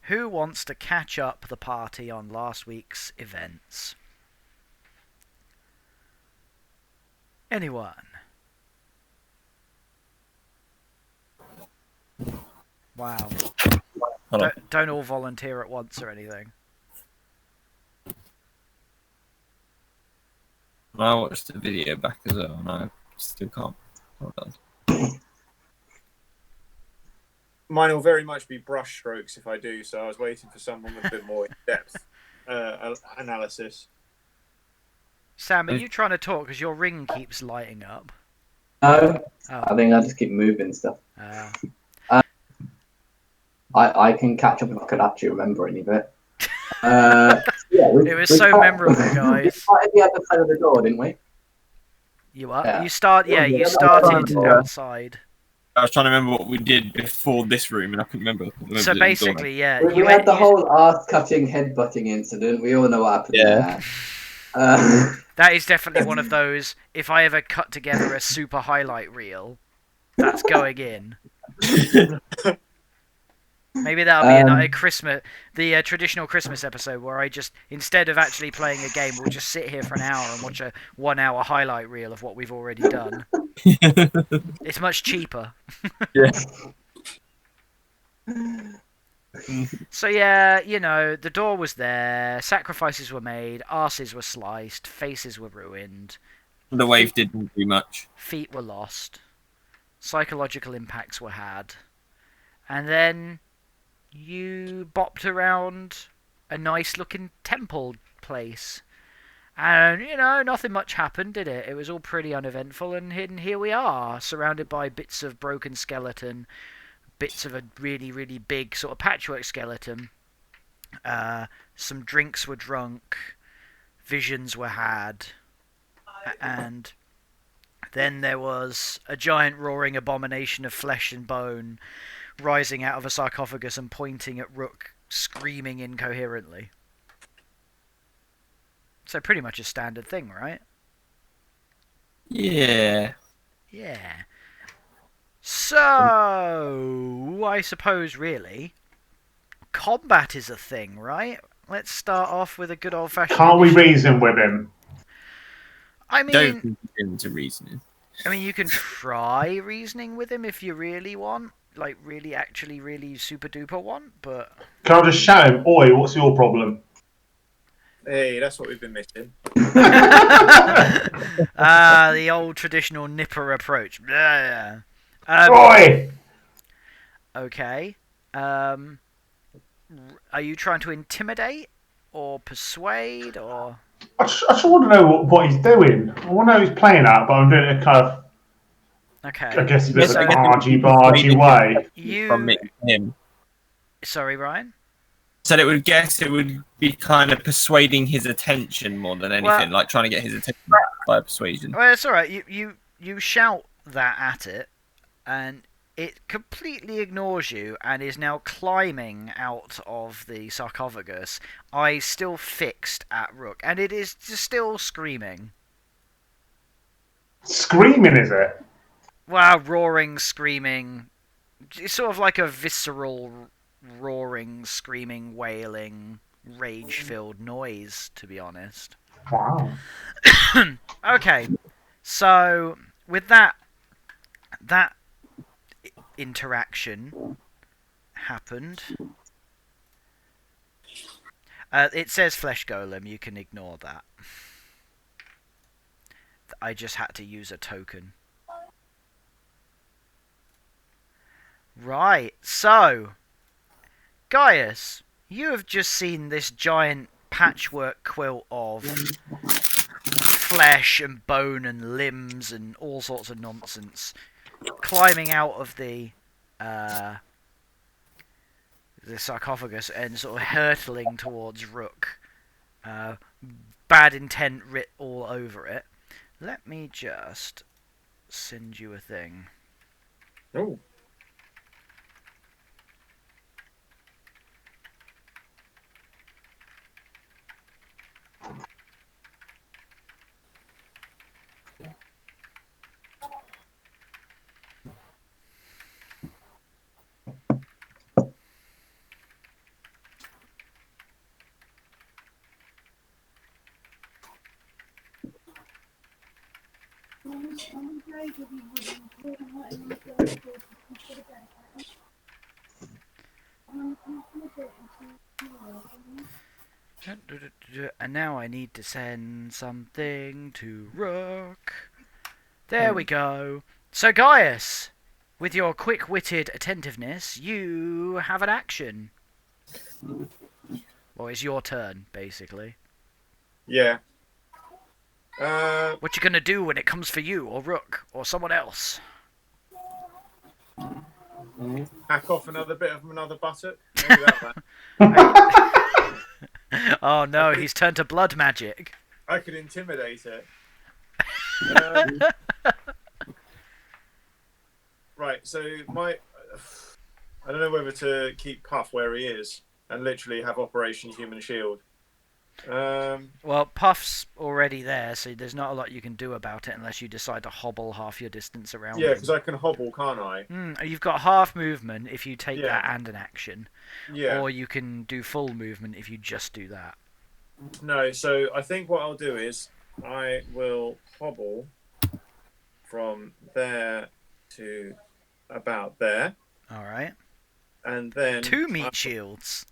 Who wants to catch up the party on last week's events? Anyone? Wow. Don't all volunteer at once or anything. I watched the video back as well, and I still can't. Well done. Mine will very much be brush strokes if I do, so I was waiting for someone with a bit more in-depth analysis. Sam, are you trying to talk because your ring keeps lighting up? No, I think I just keep moving stuff. I can catch up if I could actually remember any of it. It was so memorable, guys. We started the other side of the door, didn't we? You are. Yeah. You started outside. I was trying to remember what we did before this room, and I couldn't remember. So basically, yeah, we had the whole ass-cutting, head-butting incident. We all know what happened there. That is definitely one of those. If I ever cut together a super highlight reel, that's going in. Maybe that'll be a Christmas, the traditional Christmas episode where I just, instead of actually playing a game, we'll just sit here for an hour and watch a 1 hour highlight reel of what we've already done. It's much cheaper. Yeah. So yeah, you know, the door was there, sacrifices were made, arses were sliced, faces were ruined. The wave didn't do much. Feet were lost. Psychological impacts were had. And then you bopped around a nice looking temple place. And, you know, nothing much happened, did it? It was all pretty uneventful, and here we are, surrounded by bits of broken skeleton, bits of a really, really big sort of patchwork skeleton. Some drinks were drunk, visions were had, and then there was a giant roaring abomination of flesh and bone rising out of a sarcophagus and pointing at Rook, screaming incoherently. So pretty much a standard thing, right? Yeah. Yeah. So, I suppose, really, combat is a thing, right? Let's start off with a good old-fashioned... Can't we reason with him? I mean... Don't get into reasoning. I mean, you can try reasoning with him if you really want. Like, really, actually, really super-duper want, but... Can I just shout him, "Oi, what's your problem?" Hey, that's what we've been missing. The old traditional nipper approach. Oi! Okay. Are you trying to intimidate or persuade or? I just want to know what he's doing. I want to know who he's playing at, but I'm doing it kind of. Okay. I guess a bit of a argy-bargy way. From him. Sorry, Ryan? So it would be kind of persuading his attention more than anything, like trying to get his attention by persuasion. Well, it's all right. You shout that at it, and it completely ignores you and is now climbing out of the sarcophagus, eyes still fixed at Rook, and it is still screaming. Screaming, is it? Well, roaring, screaming. It's sort of like a visceral roaring, screaming, wailing, rage-filled noise, to be honest. Wow. Okay, so with that interaction happened. It says flesh golem. You can ignore that. I just had to use a token. Right, so Gaius, you have just seen this giant patchwork quilt of flesh and bone and limbs and all sorts of nonsense climbing out of the sarcophagus and sort of hurtling towards Rook. Bad intent writ all over it. Let me just send you a thing. Oh. And now I need to send something to Rook. There we go. So Gaius, with your quick-witted attentiveness, you have an action. Well, it's your turn, basically. Yeah. What you gonna do when it comes for you, or Rook, or someone else? Hack off another bit of another buttock. Maybe that one. Oh no, he's turned to blood magic. I could intimidate it. Right, so I don't know whether to keep Puff where he is and literally have Operation Human Shield. Well, Puff's already there, so there's not a lot you can do about it unless you decide to hobble half your distance around Yeah, him. because I can hobble, can't I? You've got half movement if you take Yeah. that and an action. Yeah. Or you can do full movement if you just do that. No, so I think what I'll do is I will hobble from there to about there. Alright. And then... 2 meat shields.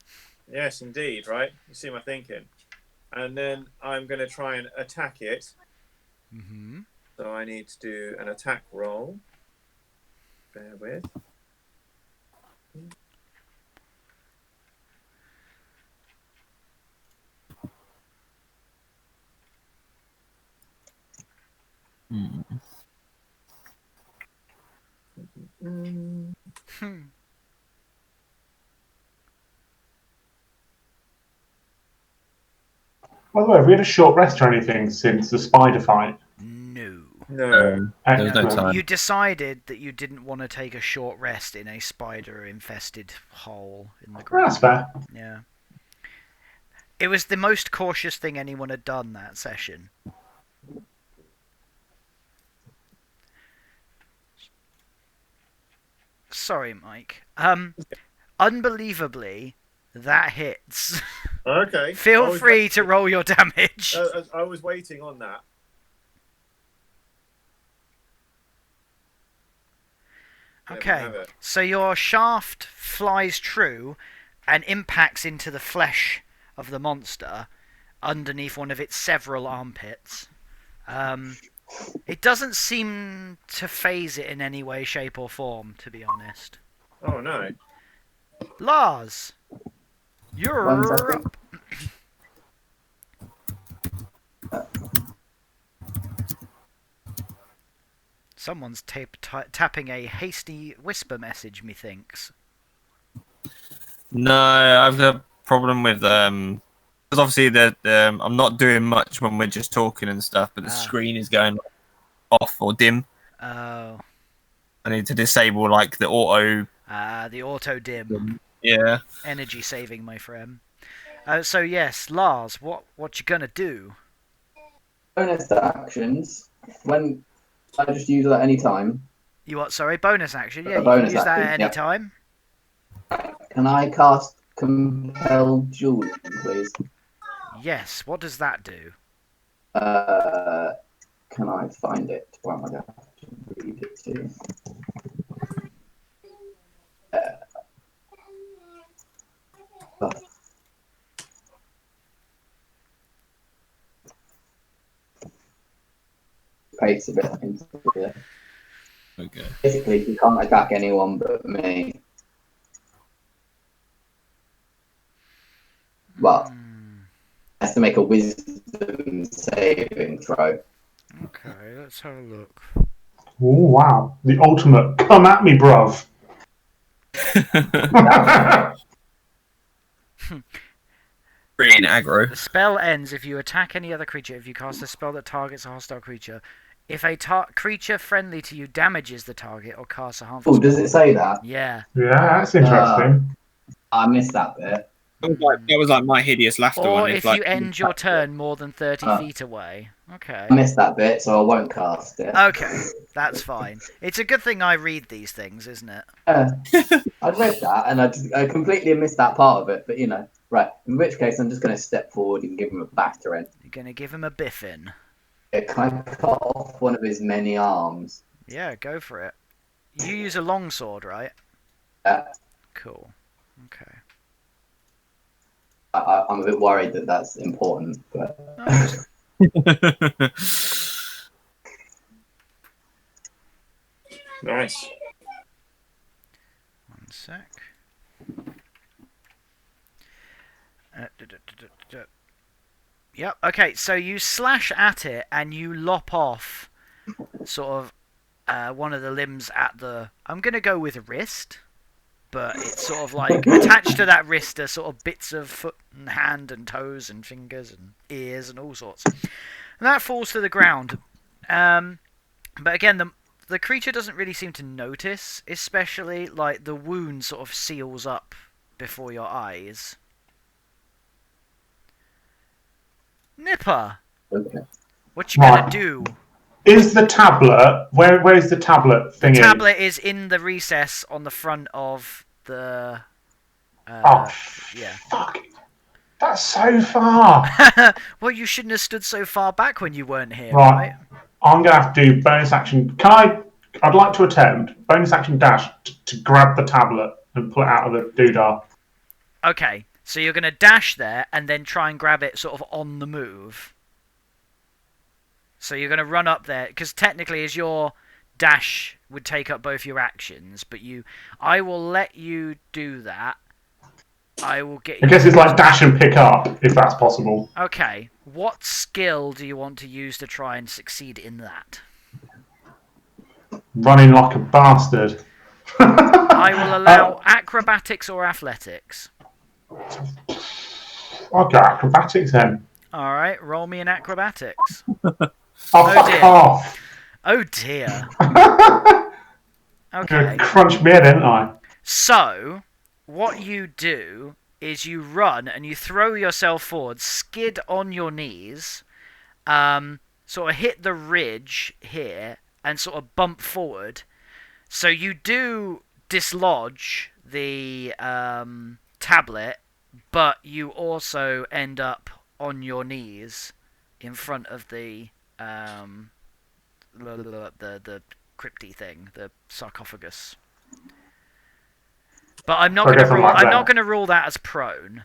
Yes, indeed, right? You see my thinking. And then I'm going to try and attack it. Mm-hmm. So I need to do an attack roll. Bear with. By the way, have we had a short rest or anything since the spider fight? No. No. There was no Excellent. time. You decided that you didn't want to take a short rest in a spider-infested hole in the ground. That's fair. Yeah. It was the most cautious thing anyone had done that session. Sorry, Mike. Unbelievably, that hits. Okay. Feel free to roll your damage. I was waiting on that. Okay, so your shaft flies true and impacts into the flesh of the monster underneath one of its several armpits. It doesn't seem to phase it in any way, shape, or form, to be honest. Oh no. Lars, One you're second. up. Someone's tapping a hasty whisper message, methinks. No, I've got a problem with because obviously I'm not doing much when we're just talking and stuff, but the screen is going off or dim. Oh. I need to disable like the auto. The auto dim. Yeah. Energy saving, my friend. So yes, Lars, what you gonna do? Bonus actions. When I just use it at any time. You what? Sorry, bonus action. Yeah, you Bonus can use that action, at any yep. time. Can I cast Compel Dueling, please? Yes. What does that do? Can I find it? Where am I going to have to read it to? Oh. Pace a bit into it. Okay. Basically, you can't attack anyone but me. But has to make a wisdom saving throw. Okay, let's have a look. Oh, wow. The ultimate. Come at me, bruv. Green aggro. The spell ends if you attack any other creature. If you cast a spell that targets a hostile creature, if a creature friendly to you damages the target or casts a harmful Oh, spell. does it say that? Yeah. Yeah, that's interesting. I missed that bit. That was like my hideous laughter Or one. if like, you end your turn more than 30 feet away. Okay. I missed that bit, so I won't cast it. Okay, that's fine. It's a good thing I read these things, isn't it? I read that and I completely missed that part of it, but you know, right. In which case, I'm just going to step forward and give him a battering. You're going to give him a biffin. Can I cut off one of his many arms? Yeah, go for it. You use a longsword, right? Yeah. Cool. Okay. I'm a bit worried that that's important, but No, just Nice. one sec. Yep. Okay. So you slash at it and you lop off sort of one of the limbs at the. I'm gonna go with wrist, but it's sort of like attached to that wrist are sort of bits of foot and hand and toes and fingers and ears and all sorts. And that falls to the ground. But again, the creature doesn't really seem to notice, especially like the wound sort of seals up before your eyes. Nipper, okay. what you gonna Right. do? Is the tablet where's the tablet The thingy? tablet is in the recess on the front of the. Oh, Yeah. fuck! That's so far. Well, you shouldn't have stood so far back when you weren't here, Right. right? I'm gonna have to do bonus action. I'd like to attempt bonus action dash to grab the tablet and pull it out of the doodah. Okay, so you're gonna dash there and then try and grab it sort of on the move. So you're gonna run up there because technically, as your dash would take up both your actions, but I will let you do that. I will get you. I guess it's like dash and pick up if that's possible. Okay, what skill do you want to use to try and succeed in that? Running like a bastard. I will allow acrobatics or athletics. I'll go acrobatics then. Alright, roll me an acrobatics. Oh, fuck dear. off. Oh dear. Okay. Crunch me, didn't I? So, what you do is you run and you throw yourself forward, skid on your knees, sort of hit the ridge here, and sort of bump forward. So you do dislodge the tablet, but you also end up on your knees in front of the crypty thing, the sarcophagus. But I'm not So I going to guess I'm rule. like I'm that. not going to rule that as prone.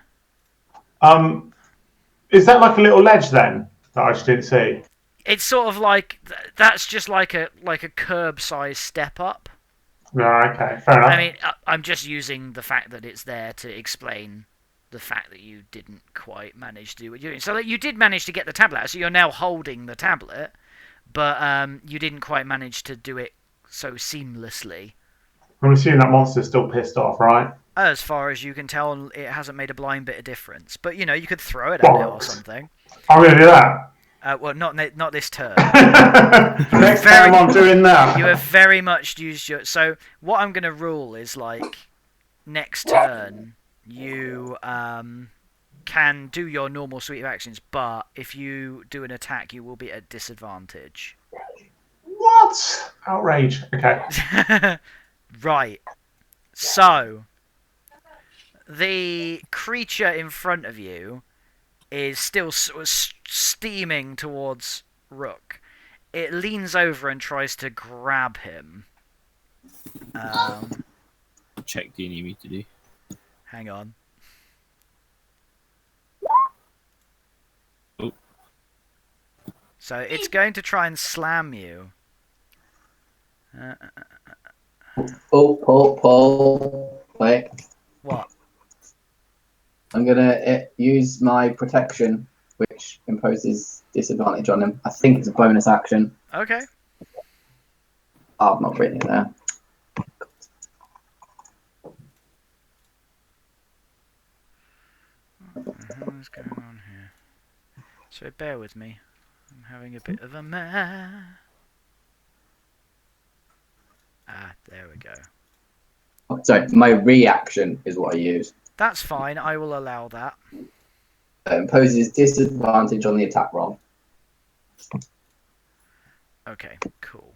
Is that like a little ledge then that I just didn't see? It's sort of like that's just like a curb-sized step up. No, okay, fair enough. I mean, I'm just using the fact that it's there to explain the fact that you didn't quite manage to do what you're doing. So that you did manage to get the tablet out, so you're now holding the tablet, but you didn't quite manage to do it so seamlessly. I'm assuming that monster's still pissed off, right? As far as you can tell, it hasn't made a blind bit of difference. But you know, you could throw it at it or Bollocks. something. I'm going to do that. Well, not this turn. Next time I'm doing that. You have very much used your. So what I'm going to rule is like next turn you can do your normal suite of actions, but if you do an attack, you will be at disadvantage. What? Outrage. Okay. Right. So the creature in front of you is still sort of steaming towards Rook. It leans over and tries to grab him. Check do you need me to do? Hang on. Oh. So it's going to try and slam you. Paul. Wait. What? I'm gonna use my protection, which imposes disadvantage on him. I think it's a bonus action. Okay. Oh, I've not written it there. What's going on here? So bear with me. I'm having a bit of a meh. Ah, there we go. Oh, sorry, my reaction is what I use. That's fine. I will allow that. Imposes disadvantage on the attack roll. Okay, cool.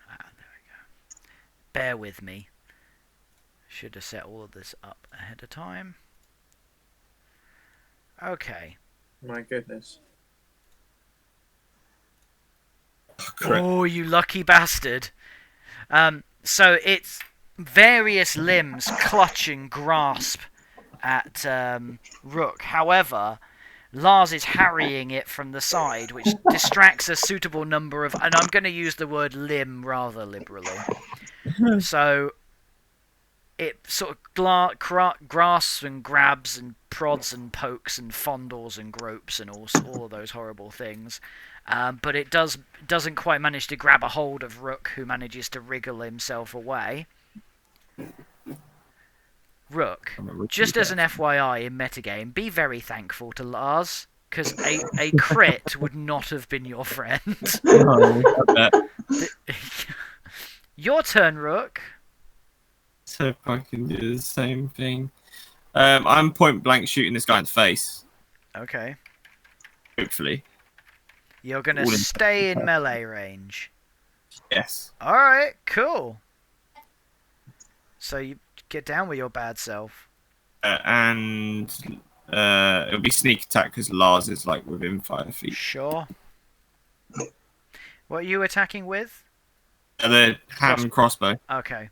Ah, there we go. Bear with me. Should have set all of this up ahead of time. Okay. My goodness. Crit. Oh, you lucky bastard. So it's various limbs clutch and grasp at Rook. However, Lars is harrying it from the side, which distracts a suitable number of... And I'm going to use the word limb rather liberally. So it sort of grasps and grabs and prods and pokes and fondles and gropes and all of those horrible things. But it doesn't quite manage to grab a hold of Rook, who manages to wriggle himself away. Rook, just as an FYI in metagame, be very thankful to Lars, because a crit would not have been your friend. No, I bet. Your turn, Rook. So if I can do the same thing. I'm point blank shooting this guy in the face. Okay. Hopefully. You're going to All in- stay in melee range. Yes. Alright, cool. So you get down with your bad self. And it'll be sneak attack because Lars is like within 5 feet. Sure. What are you attacking with? The hand crossbow. Okay.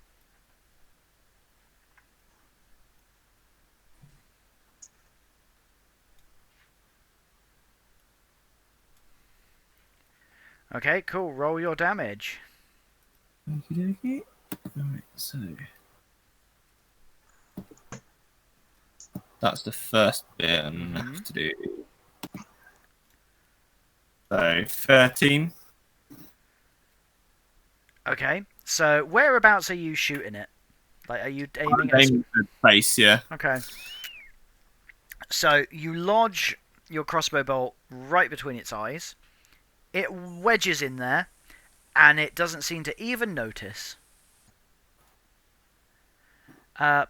Okay, cool. Roll your damage. Okey-dokey. Alright, so that's the first bit and I have to do. So 13. Okay. So whereabouts are you shooting it? Like, are you aiming at? Aiming for the face, yeah. Okay. So you lodge your crossbow bolt right between its eyes. It wedges in there, and it doesn't seem to even notice.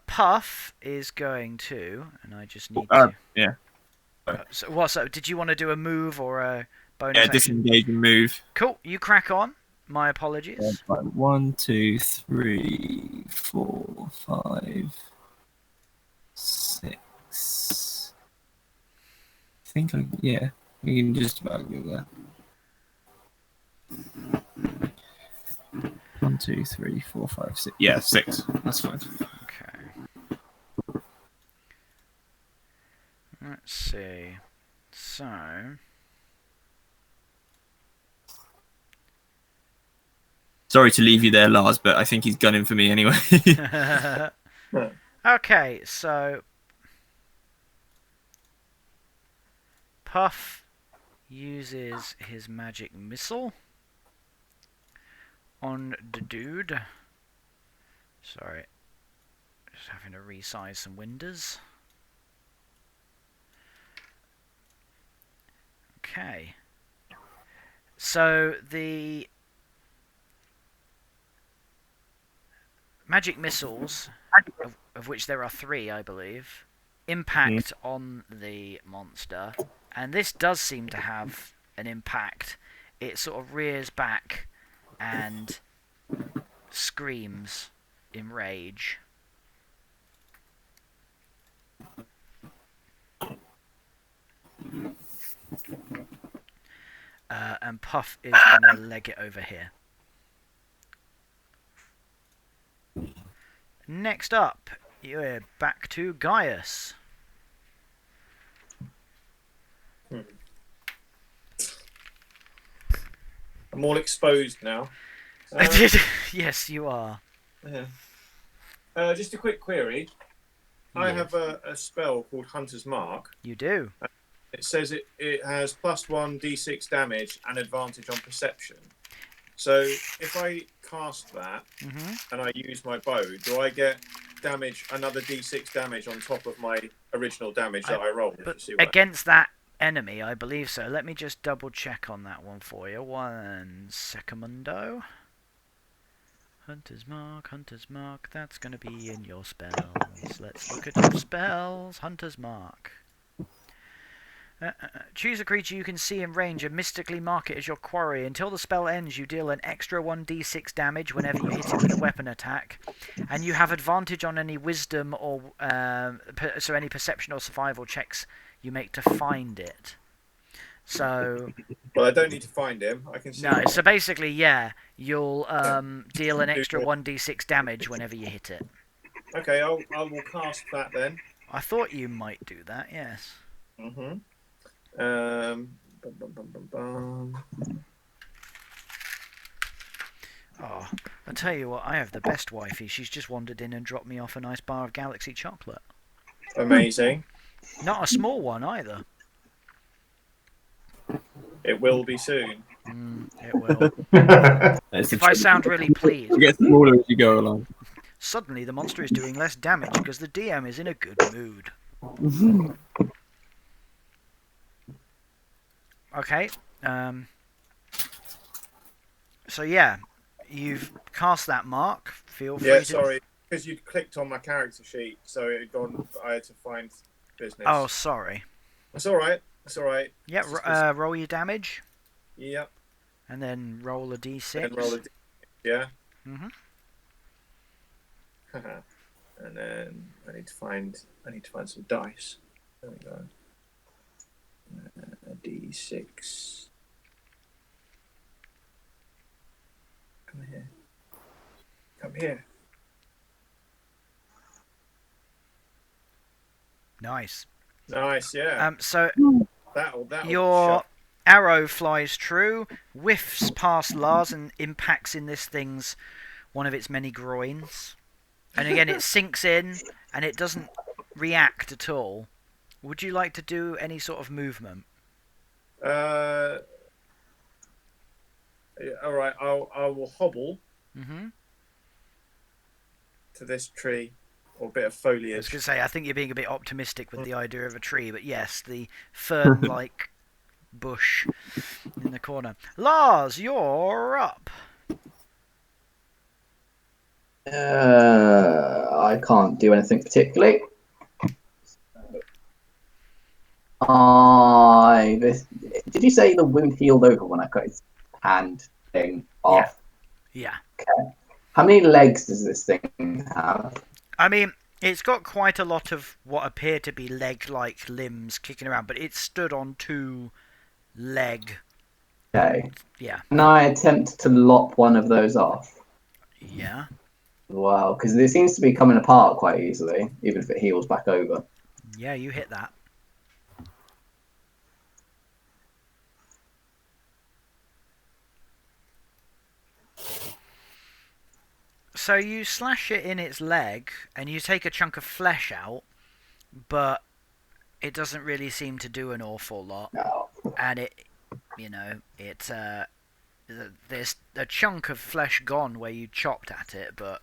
Puff is going to, and I just need to. Yeah. So what? So did you want to do a move or a bonus Yeah, action? disengage and move. Cool. You crack on. My apologies. 1, 2, 3, 4, 5, 6. I think we can just about go there. 1, 2, 3, 4, 5, 6. Yeah, 6. That's fine. Okay. Let's see. So. Sorry to leave you there, Lars, but I think he's gunning for me anyway. Okay, so Puff uses his magic missile on the dude. Sorry, just having to resize some windows. Okay, so the magic missiles, of which there are 3, I believe, impact on the monster, and this does seem to have an impact. It sort of rears back and screams in rage. And Puff is going to leg it over here. Next up, you're back to Gaius. I'm all exposed now. Yes, you are. Yeah. Just a quick query. I have a spell called Hunter's Mark. You do. It says it has +1 d6 damage and advantage on perception. So if I cast that and I use my bow, do I get damage, another d6 damage on top of my original damage that I rolled? But against that enemy, I believe so. Let me just double check on that one for you. 1 secondo. Hunter's Mark, that's going to be in your spells. Let's look at your spells. Hunter's Mark. Choose a creature you can see in range and mystically mark it as your quarry. Until the spell ends, you deal an extra 1d6 damage whenever you hit it with a weapon attack. And you have advantage on any wisdom or so any perception or survival checks you make to find it. So Well, I don't need to find him. I can see no, him. so basically, yeah, you'll deal an extra 1d6 damage whenever you hit it. Okay, I will cast that then. I thought you might do that, yes. Mm-hmm. Bum, bum, bum, bum, bum. Oh, I tell you what, I have the best wifey. She's just wandered in and dropped me off a nice bar of Galaxy chocolate. Amazing. Not a small one either. It will be soon. It will. It's If I sound really pleased, it gets smaller as you go along. suddenly the monster is doing less damage because the DM is in a good mood. Okay. So yeah, you've cast that mark. Feel free Yeah, to... sorry, because you clicked on my character sheet, so it had gone. I had to find business. Oh, sorry. That's all right. That's all right. Yeah, It's just roll your damage, Yep. and then roll a d6. And roll a yeah. Mhm. And then I need to find some dice. There we go. A d6. Come here. Come here. Nice. Nice, yeah. So That'll your shut. arrow flies true, whiffs past Lars, and impacts in this thing's one of its many groins. And again, it sinks in, and it doesn't react at all. Would you like to do any sort of movement? All right. I will hobble Mm-hmm. to this tree or bit of I was foliage. going to say, I think you're being a bit optimistic with the idea of a tree, but yes, the fern-like bush in the corner. Lars, you're up. I can't do anything particularly. Did you say the wound healed over when I cut his hand thing off? Yeah. Okay. How many legs does this thing have? I mean, it's got quite a lot of what appear to be leg-like limbs kicking around, but it's stood on two leg. Okay. Yeah. Can I attempt to lop one of those off? Yeah. Wow, because it seems to be coming apart quite easily, even if it heals back over. Yeah, you hit that. So you slash it in its leg, and you take a chunk of flesh out, but it doesn't really seem to do an awful lot. No. And there's a chunk of flesh gone where you chopped at it, but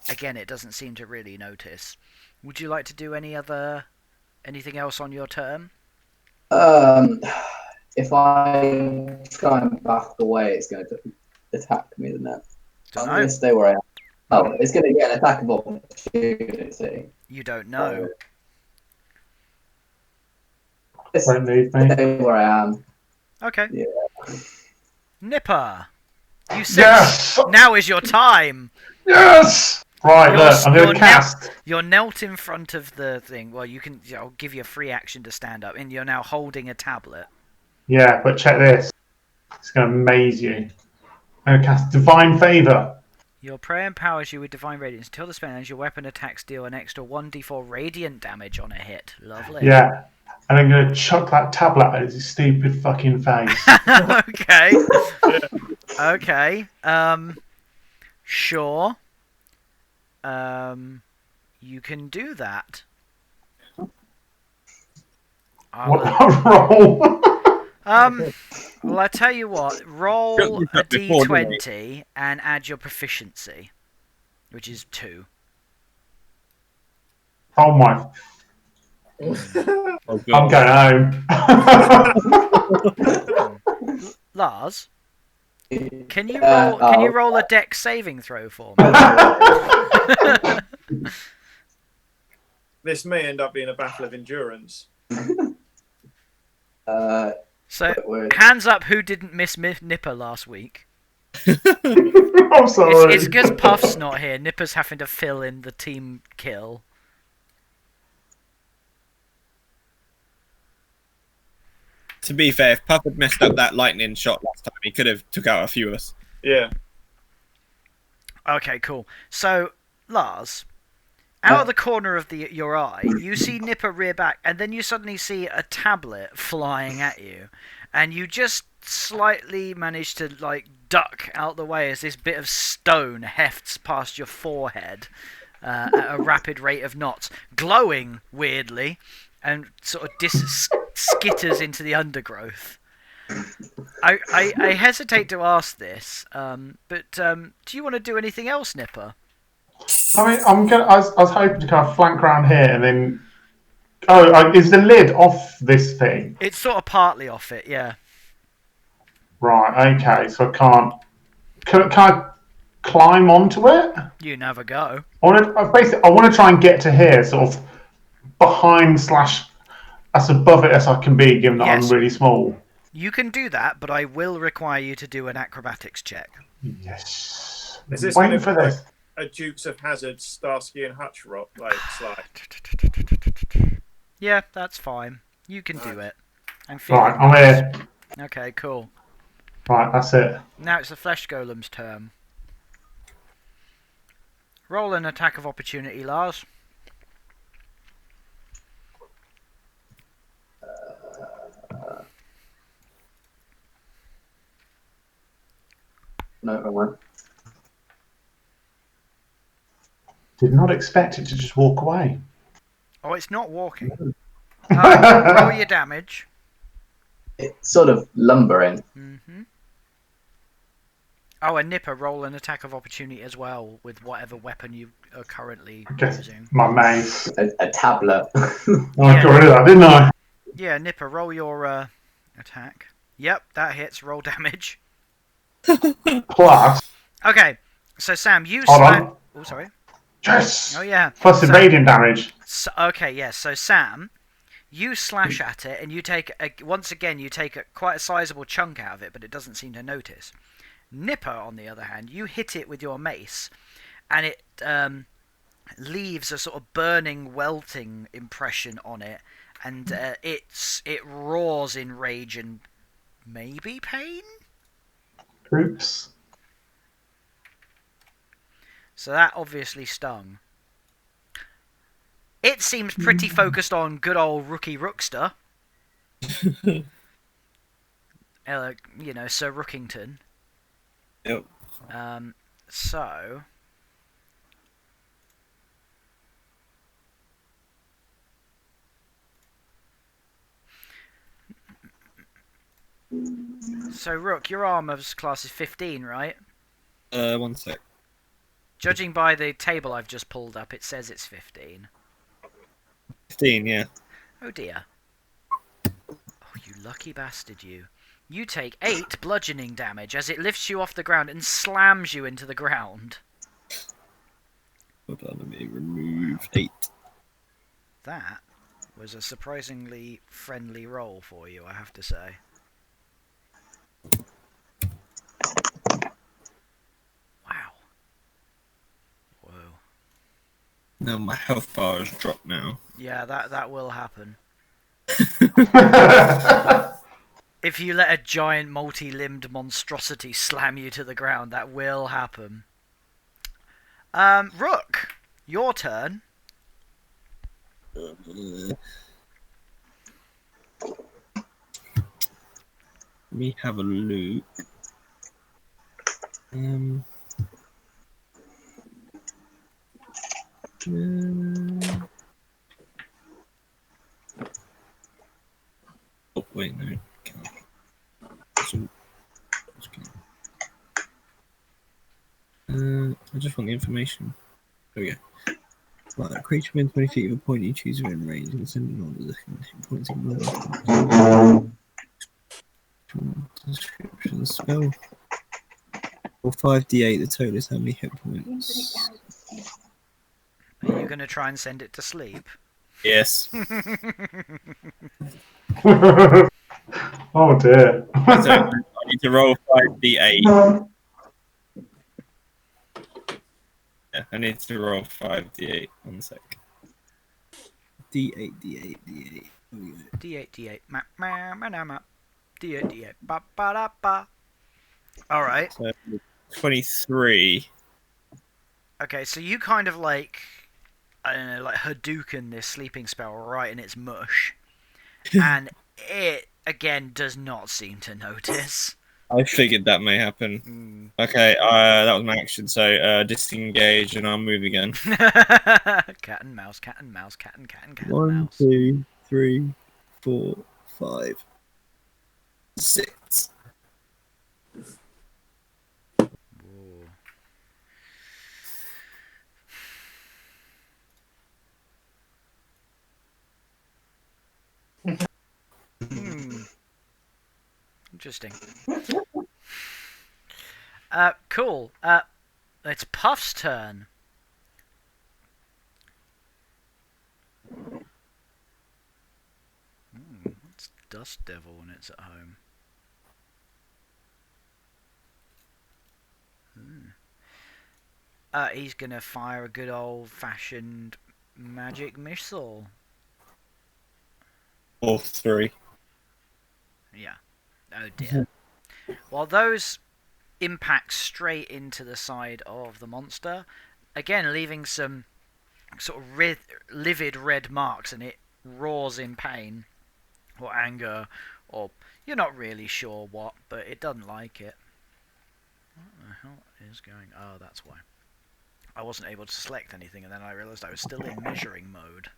again, it doesn't seem to really notice. Would you like to do anything else on your turn? If I try and back away, it's going to attack me, isn't it? I'm going to stay where I am. Oh, it's going to get an attack of opportunity. You don't know. Don't leave me. Stay where I am. Okay. Yeah. Nipper, you said Yes! now is your time. Yes! Right, You're- look, I'm going you're to cast. You're knelt in front of the thing. Well, I'll give you a free action to stand up, and you're now holding a tablet. Yeah, but check this. It's going to amaze you. I'm going to cast Divine Favour. Your prayer empowers you with divine radiance. Until the spell ends, your weapon attacks deal an extra 1d4 radiant damage on a hit. Lovely. Yeah. And I'm going to chuck that tablet at his stupid fucking face. Okay. Okay. Sure. You can do that. What a roll! Well, I tell you what. Roll a d20 and add your proficiency, which is 2. Oh my. Oh, I'm going home. Lars, can you roll? Can you roll a dex saving throw for me? This may end up being a battle of endurance. So, hands up who didn't miss Nipper last week. I'm sorry. It's because Puff's not here. Nipper's having to fill in the team kill. to be fair, if Puff had messed up that lightning shot last time, he could have took out a few of us. Yeah. Okay, cool. So, Lars, out of the corner of your eye, you see Nipper rear back, and then you suddenly see a tablet flying at you, and you just slightly manage to like duck out the way as this bit of stone hefts past your forehead at a rapid rate of knots, glowing weirdly, and sort of skitters into the undergrowth. I hesitate to ask this, but do you want to do anything else, Nipper? I mean, I was hoping to kind of flank around here and then. Oh, is the lid off this thing? It's sort of partly off it, yeah. Right. Okay. So I can't. Can I climb onto it? You can have a go. I want to try and get to here, sort of behind / as above it as I can be, given that Yes. I'm really small. You can do that, but I will require you to do an acrobatics check. Yes. Is this Waiting kind for of this. a Dukes of Hazzard, Starsky and Hutch rock slide? Yeah, that's fine. You can do it. I'm Right, feeling I'm here. Okay, cool. Right, that's it. Now it's the flesh golem's turn. Roll an attack of opportunity, Lars. No, wrong one. Did not expect it to just walk away. Oh, it's not walking. Roll your damage. It's sort of lumbering. Mm-hmm. Oh, and Nipper, roll an attack of opportunity as well with whatever weapon you are currently using. My mace. A tablet. I got rid of that, didn't I? Yeah, Nipper, roll your attack. Yep, that hits. Roll damage. Plus. Okay, so Sam, you Hold on. Oh, sorry. Yes! Oh, yeah. Plus evading damage. So, okay, yes. So, Sam, you slash at it, and you take once again you take quite a sizable chunk out of it, but it doesn't seem to notice. Nipper, on the other hand, you hit it with your mace, and it leaves a sort of burning, welting impression on it, and it roars in rage and maybe pain. Oops. So that obviously stung. It seems pretty focused on good old Rookie Rookster. You know, Sir Rookington. Yep. So... So, Rook, your armor's class is 15, right? 1 sec. Judging by the table I've just pulled up, it says it's 15. 15, yeah. Oh dear. Oh, you lucky bastard, you. You take 8 bludgeoning damage as it lifts you off the ground and slams you into the ground. Hold on, let me remove 8. That was a surprisingly friendly roll for you, I have to say. Wow. Whoa. No, my health bar has dropped now. Yeah, that will happen. If you let a giant multi-limbed monstrosity slam you to the ground, that will happen. Rook, your turn. Let me have a look. Oh, wait, no. I just want the information. There we go. Right, a creature within 20 feet of a point you choose within range and send on the points description spell. Or 5d8, the total is how many hit points. Are you going to try and send it to sleep? Yes. Oh dear. So I need to roll 5d8. Yeah, I need to roll 5d8. 1 sec. D8, D8, D8. D8, D8. Map, map, map, map. Ba ba da ba. All right. So 23. Okay, so you kind of like, I don't know, like Hadouken this sleeping spell right in its mush, and it again does not seem to notice. I figured that may happen. Okay, that was my action. So disengage, and I'll move again. Cat and mouse, cat and mouse, cat and cat and 1, mouse. 2, 3, 4, 5, 6. Ooh. Interesting. Cool. It's Puff's turn. It's Dust Devil when it's at home. He's gonna fire a good old-fashioned magic missile. Or 3. Yeah. Oh dear. Well, those impact straight into the side of the monster, again leaving some sort of livid red marks, and it roars in pain or anger, or you're not really sure what, but it doesn't like it. What the hell is going? Oh, that's why. I wasn't able to select anything, and then I realised I was still in measuring mode.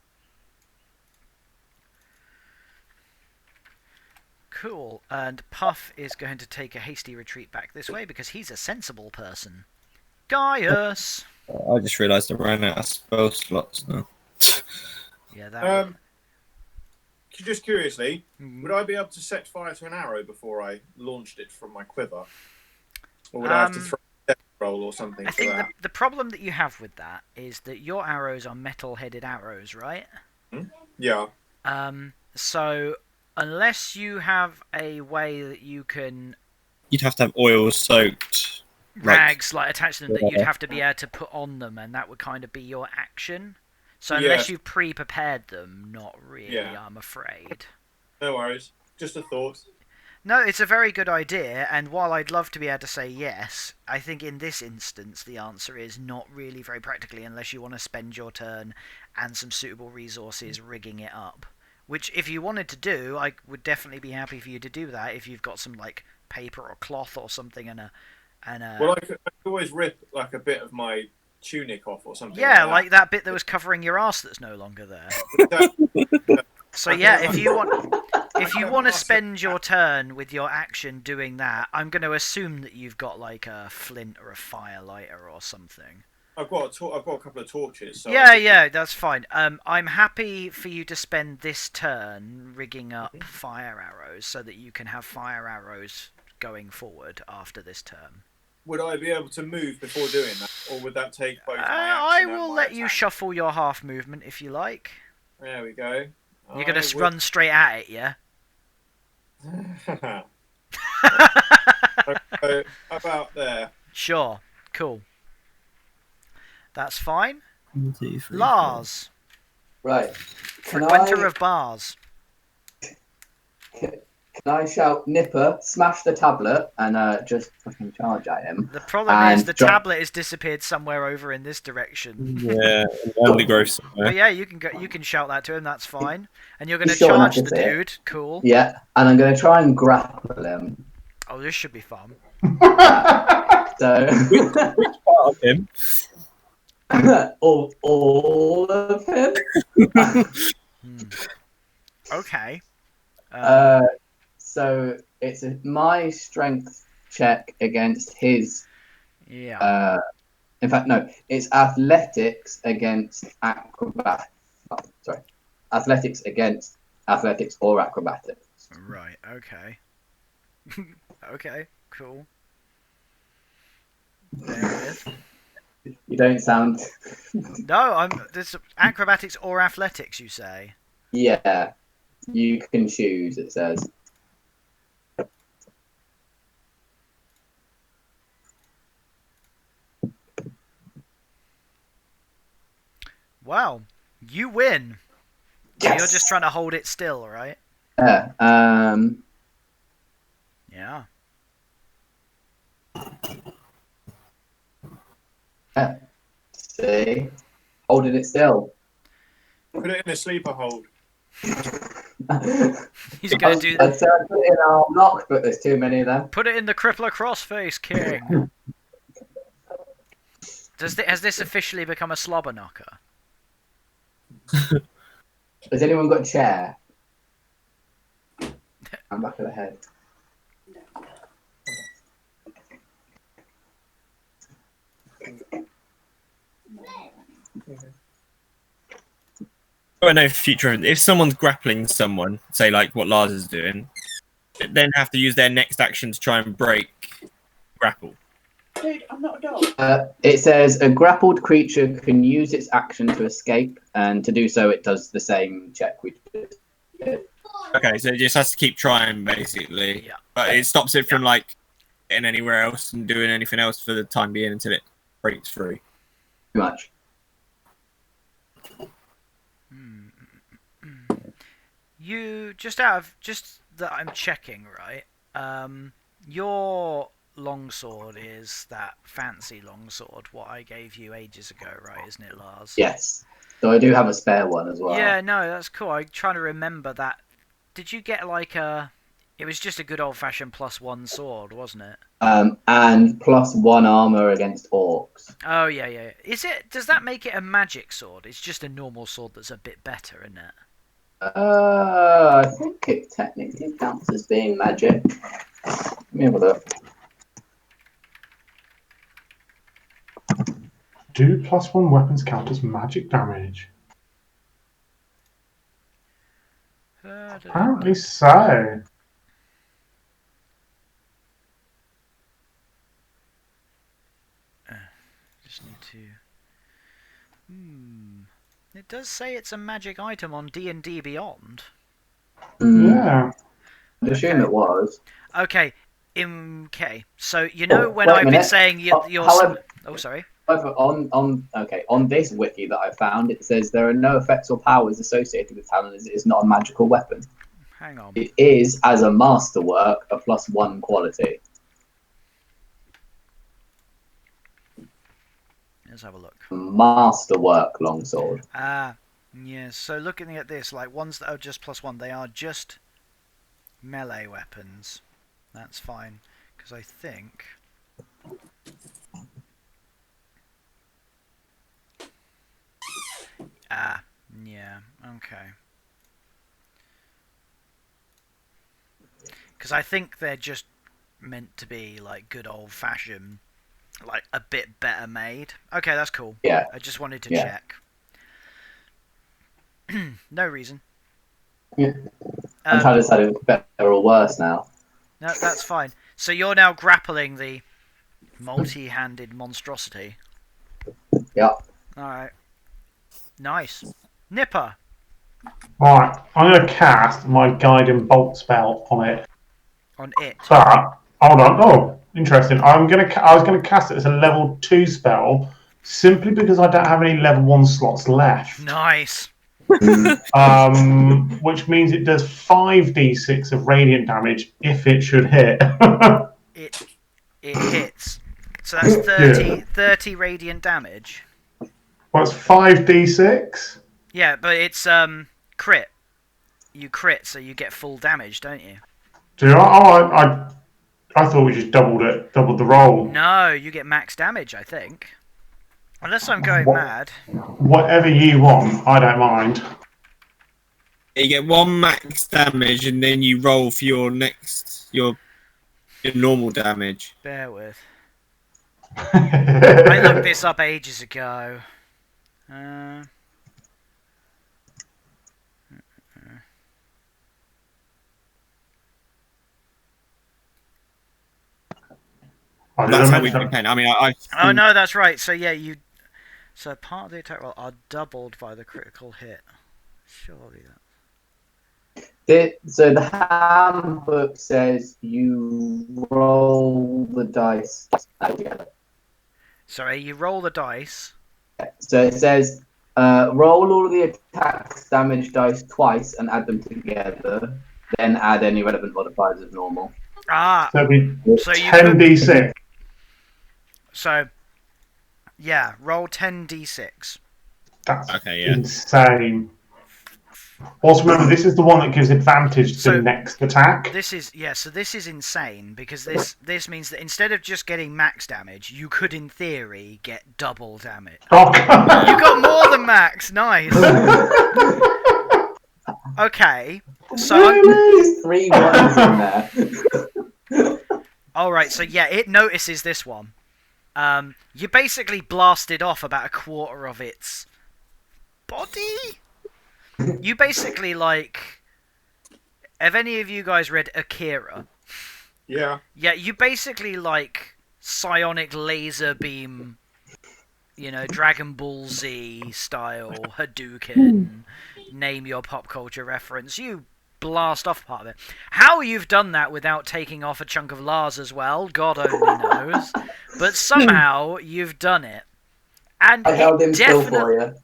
Cool, and Puff is going to take a hasty retreat back this way because he's a sensible person. Gaius! I just realised I ran out of spell slots now. Yeah, that Just curiously, would I be able to set fire to an arrow before I launched it from my quiver? Or would I have to throw a death roll or something I for think that? the problem that you have with that is that your arrows are metal-headed arrows, right? Yeah. So unless you have a way that you can You'd have to have oil soaked rags like attach them that you'd have to be able to put on them, and that would kind of be your action. So unless you've pre-prepared them, not really, I'm afraid. No worries. Just a thought. No, it's a very good idea, and while I'd love to be able to say yes, I think in this instance the answer is not really very practically unless you want to spend your turn and some suitable resources rigging it up. Which, if you wanted to do, I would definitely be happy for you to do that if you've got some, like, paper or cloth or something and a... Well, I could always rip, like, a bit of my tunic off or something. Yeah, like that bit that was covering your ass that's no longer there. So yeah, if you want to spend your turn with your action doing that, I'm going to assume that you've got like a flint or a firelighter or something. I've got a couple of torches. So yeah, that's fine. I'm happy for you to spend this turn rigging up fire arrows so that you can have fire arrows going forward after this turn. Would I be able to move before doing that, or would that take both my action I and will my let attack? you shuffle your half movement if you like. There we go. You're going to run straight at it, yeah? Okay, about there. Sure. Cool. That's fine. 1, 2, 3, Lars. Right. Frequenter of bars. Can I shout Nipper, smash the tablet, and just fucking charge at him? The problem is the tablet has disappeared somewhere over in this direction. Yeah, undergrowth somewhere. But yeah, you can shout that to him, that's fine. And you're going to charge the dude, cool. Yeah, and I'm going to try and grapple him. Oh, this should be fun. So... Which part of him? all of him? Okay. So it's my strength check against his. Yeah. In fact, no, it's athletics against acrobatics. Oh, sorry, athletics against athletics or acrobatics. Right. Okay. Okay. Cool. Bear with. You don't sound. No, there's acrobatics or athletics. You say. Yeah, you can choose. It says. Wow, you win. Yes! You're just trying to hold it still, right? Yeah. Yeah. See? Holding it still. Put it in a sleeper hold. He's gonna do I'd that. say I'd put it in our lock, but there's too many of them. Put it in the Crippler Crossface King. Has this officially become a slobber knocker? Has anyone got a chair? I'm back of the head. Oh no, future. If someone's grappling someone, say like what Lars is doing, they then have to use their next action to try and break grapple. Dude, I'm not a dog. It says a grappled creature can use its action to escape, and to do so, it does the same check we did. Okay, so it just has to keep trying basically, Yeah. but it stops it from like getting anywhere else and doing anything else for the time being until it breaks through. Too much. You just that I'm checking, right? Your longsword is that fancy longsword what I gave you ages ago, right? Isn't it, Lars? Yes. So I do have a spare one as well. Yeah, no, that's cool. I'm trying to remember that. Did you get like a? It was just a good old-fashioned +1 sword, wasn't it? And +1 armor against orcs. Oh yeah, yeah. Is it? Does that make it a magic sword? It's just a normal sword that's a bit better, isn't it? I think it technically counts as being magic. Let me have a look. Do +1 weapons count as magic damage? Apparently so. Just need to. It does say it's a magic item on D&D Beyond. Yeah. I'd assume it was. Okay. Okay. So you know when Wait a I've been minute. saying you're. However, Oh, sorry. however, on this wiki that I found, it says there are no effects or powers associated with talent as it is not a magical weapon. Hang on. It is, as a masterwork, a +1 quality. Let's have a look. Masterwork longsword. Yeah. So looking at this, like ones that are just +1, they are just melee weapons. That's fine, because I think. Yeah. Okay. Because I think they're just meant to be like good old-fashioned, like a bit better made. Okay, that's cool. Yeah. I just wanted to Yeah. check. No reason. Yeah. I'm trying to decide if it's better or worse now. No, that's fine. So you're now grappling the multi-handed monstrosity. Yeah. Alright. Nice. Nipper. Right, I'm going to cast my guiding bolt spell on it. On it. But hold on. Oh, interesting. I was going to cast it as a level 2 spell simply because I don't have any level 1 slots left. Nice. Which means it does 5d6 of radiant damage if it should hit. It hits. So that's 30 radiant damage. Well, it's 5d6. Yeah, but it's crit. You crit, so you get full damage, don't you? Do I thought we just doubled the roll. No, you get max damage, I think. Unless I'm going mad. Whatever you want, I don't mind. You get 1 max damage, and then you roll for your normal damage. Bear with. I looked this up ages ago. That's how we've been playing. I mean, Oh no, that's right. So yeah, So part of the attack roll are doubled by the critical hit. Surely that. So the handbook says you roll the dice together. Sorry, you roll the dice. So it says roll all of the attack's damage dice twice and add them together. Then add any relevant modifiers as normal. Ah, So it'd be so you could. 10d6. So, yeah, roll 10d6. That's Okay, yeah. insane. Also, remember, this is the one that gives advantage to So- the next attack. So this is insane because this means that instead of just getting max damage, you could in theory get double damage. Oh, You got more than max. Nice. Okay. So There's 3 ones in there. all right. So yeah, it notices this one. You basically blasted off about a quarter of its body. You basically like. Have any of you guys read Akira? Yeah. Yeah, you basically like psionic laser beam, Dragon Ball Z style Hadouken, name your pop culture reference. You blast off part of it. How you've done that without taking off a chunk of Lars as well, God only knows. But somehow you've done it. And I held him still for you.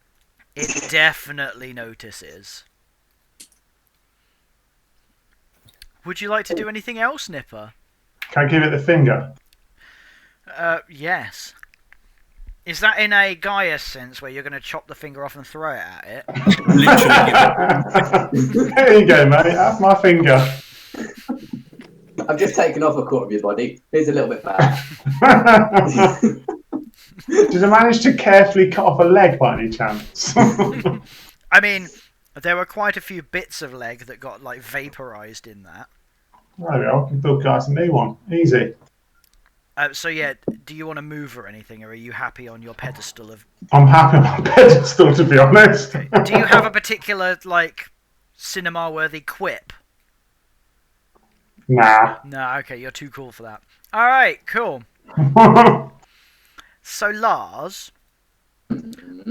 it definitely notices. Would you like to do anything else, Nipper? can I give it the finger? Yes. Is that in a Gaia sense where you're going to chop the finger off and throw it at it? Literally. There you go, mate. That's my finger. I've just taken off a quarter of your body. Here's a little bit back. Did I manage to carefully cut off a leg by any chance? I mean, there were quite a few bits of leg that got like vaporized in that. There we go. I can build guys a new one. Easy. So yeah, do you want to move or anything, or are you happy on your pedestal of? I'm happy on my pedestal, to be honest. Do you have a particular like cinema-worthy quip? Nah. No, okay, you're too cool for that. All right, cool. So Lars,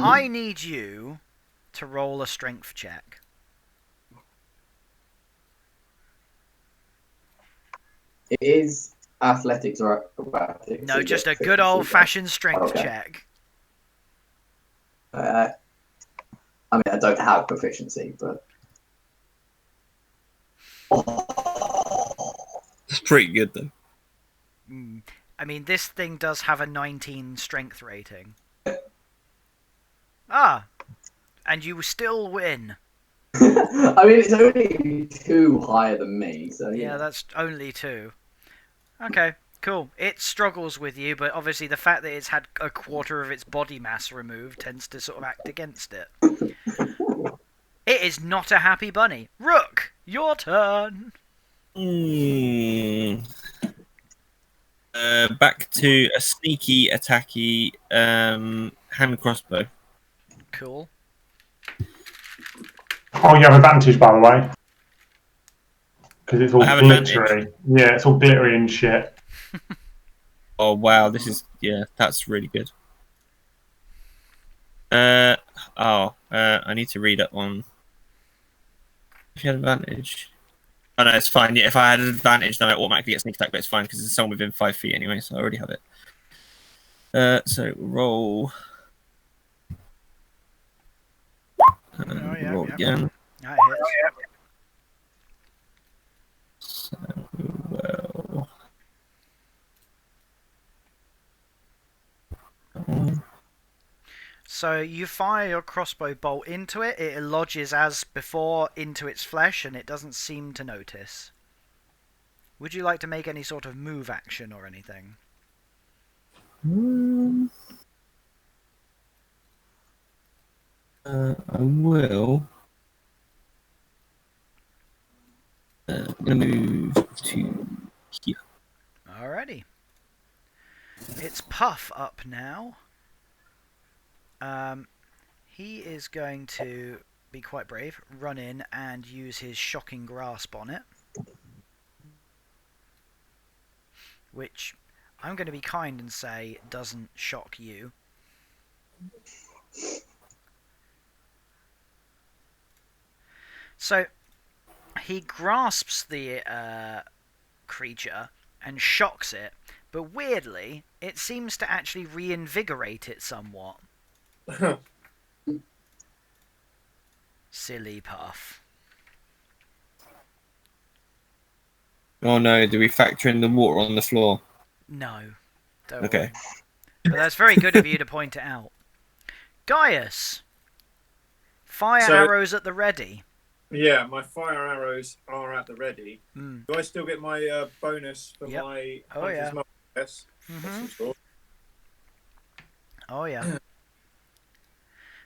I need you to roll a strength check. It is athletics or acrobatics. No, so you just get a good 50 old-fashioned strength Okay. check. I mean, I don't have proficiency, but It's pretty good though. I mean, this thing does have a 19 strength rating. Ah, and you still win. I mean, it's only 2 higher than me, so Yeah, that's only 2. Okay, cool. It struggles with you, but obviously the fact that it's had a quarter of its body mass removed tends to sort of act against it. It is not a happy bunny. Rook, your turn. Back to a sneaky, attacky hand crossbow. Cool. Oh, you have advantage, by the way. Because it's all I have glittery. Yeah, it's all glittery and shit. Oh wow, this is that's really good. I need to read up on. If you had advantage. Oh no, it's fine. Yeah, if I had an advantage, then I automatically get sneak attack, but it's fine because it's someone within 5 feet anyway, so I already have it. So roll. Roll again. That hits. So, well. So you fire your crossbow bolt into it, it lodges as before into its flesh, and it doesn't seem to notice. Would you like to make any sort of move action or anything? I will. I'm gonna move to here. Alrighty. It's Puff up now. He is going to be quite brave, run in and use his shocking grasp on it. Which, I'm going to be kind and say, doesn't shock you. So, he grasps the creature and shocks it, but weirdly, it seems to actually reinvigorate it somewhat. Silly Puff. Oh no, do we factor in the water on the floor? No. Don't Okay. worry. But that's very good of you to point it out. Gaius! Fire So- arrows at the ready. Yeah, my fire arrows are at the ready. Mm. Do I still get my bonus for Yep. my Oh, hunter's yeah. mark? Yes. Mhm. That's for sure. Oh, yeah.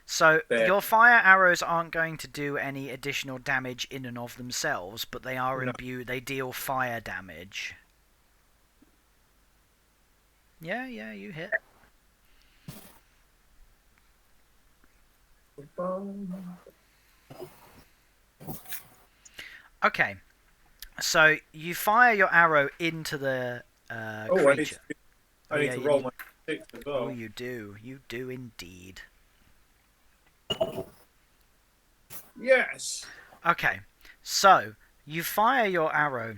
So, There. your fire arrows aren't going to do any additional damage in and of themselves, but they are No. imbued, they deal fire damage. Yeah, you hit. Okay. So, you fire your arrow into the creature. I need yeah, to you roll need- my 6 as Oh, well. you do. You do indeed. Yes. Okay, so you fire your arrow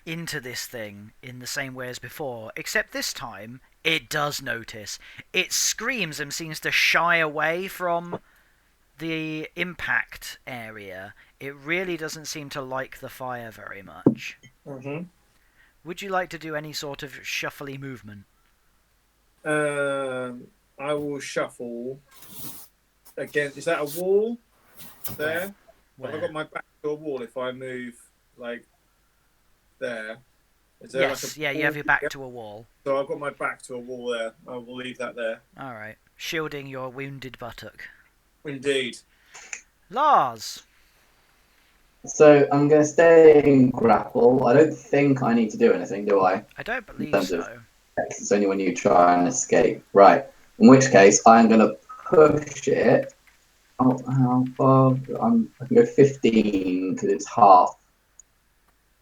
into this thing in the same way as before, except this time it does notice. It screams and seems to shy away from the impact area. It really doesn't seem to like the fire very much. Mm-hmm. Would you like to do any sort of shuffly movement? I will shuffle again. Is that a wall there? Where? Have I got my back to a wall if I move like there? Is there Yes, like a yeah, you wall? have your back to a wall. So I've got my back to a wall there. I will leave that there. Alright, shielding your wounded buttock. Indeed. Lars! So I'm going to stay in grapple. I don't think I need to do anything, do I? I don't believe terms of- so. It's only when you try and escape. Right. In which case, I'm going to push it. Oh, how far? I can go 15 because it's half.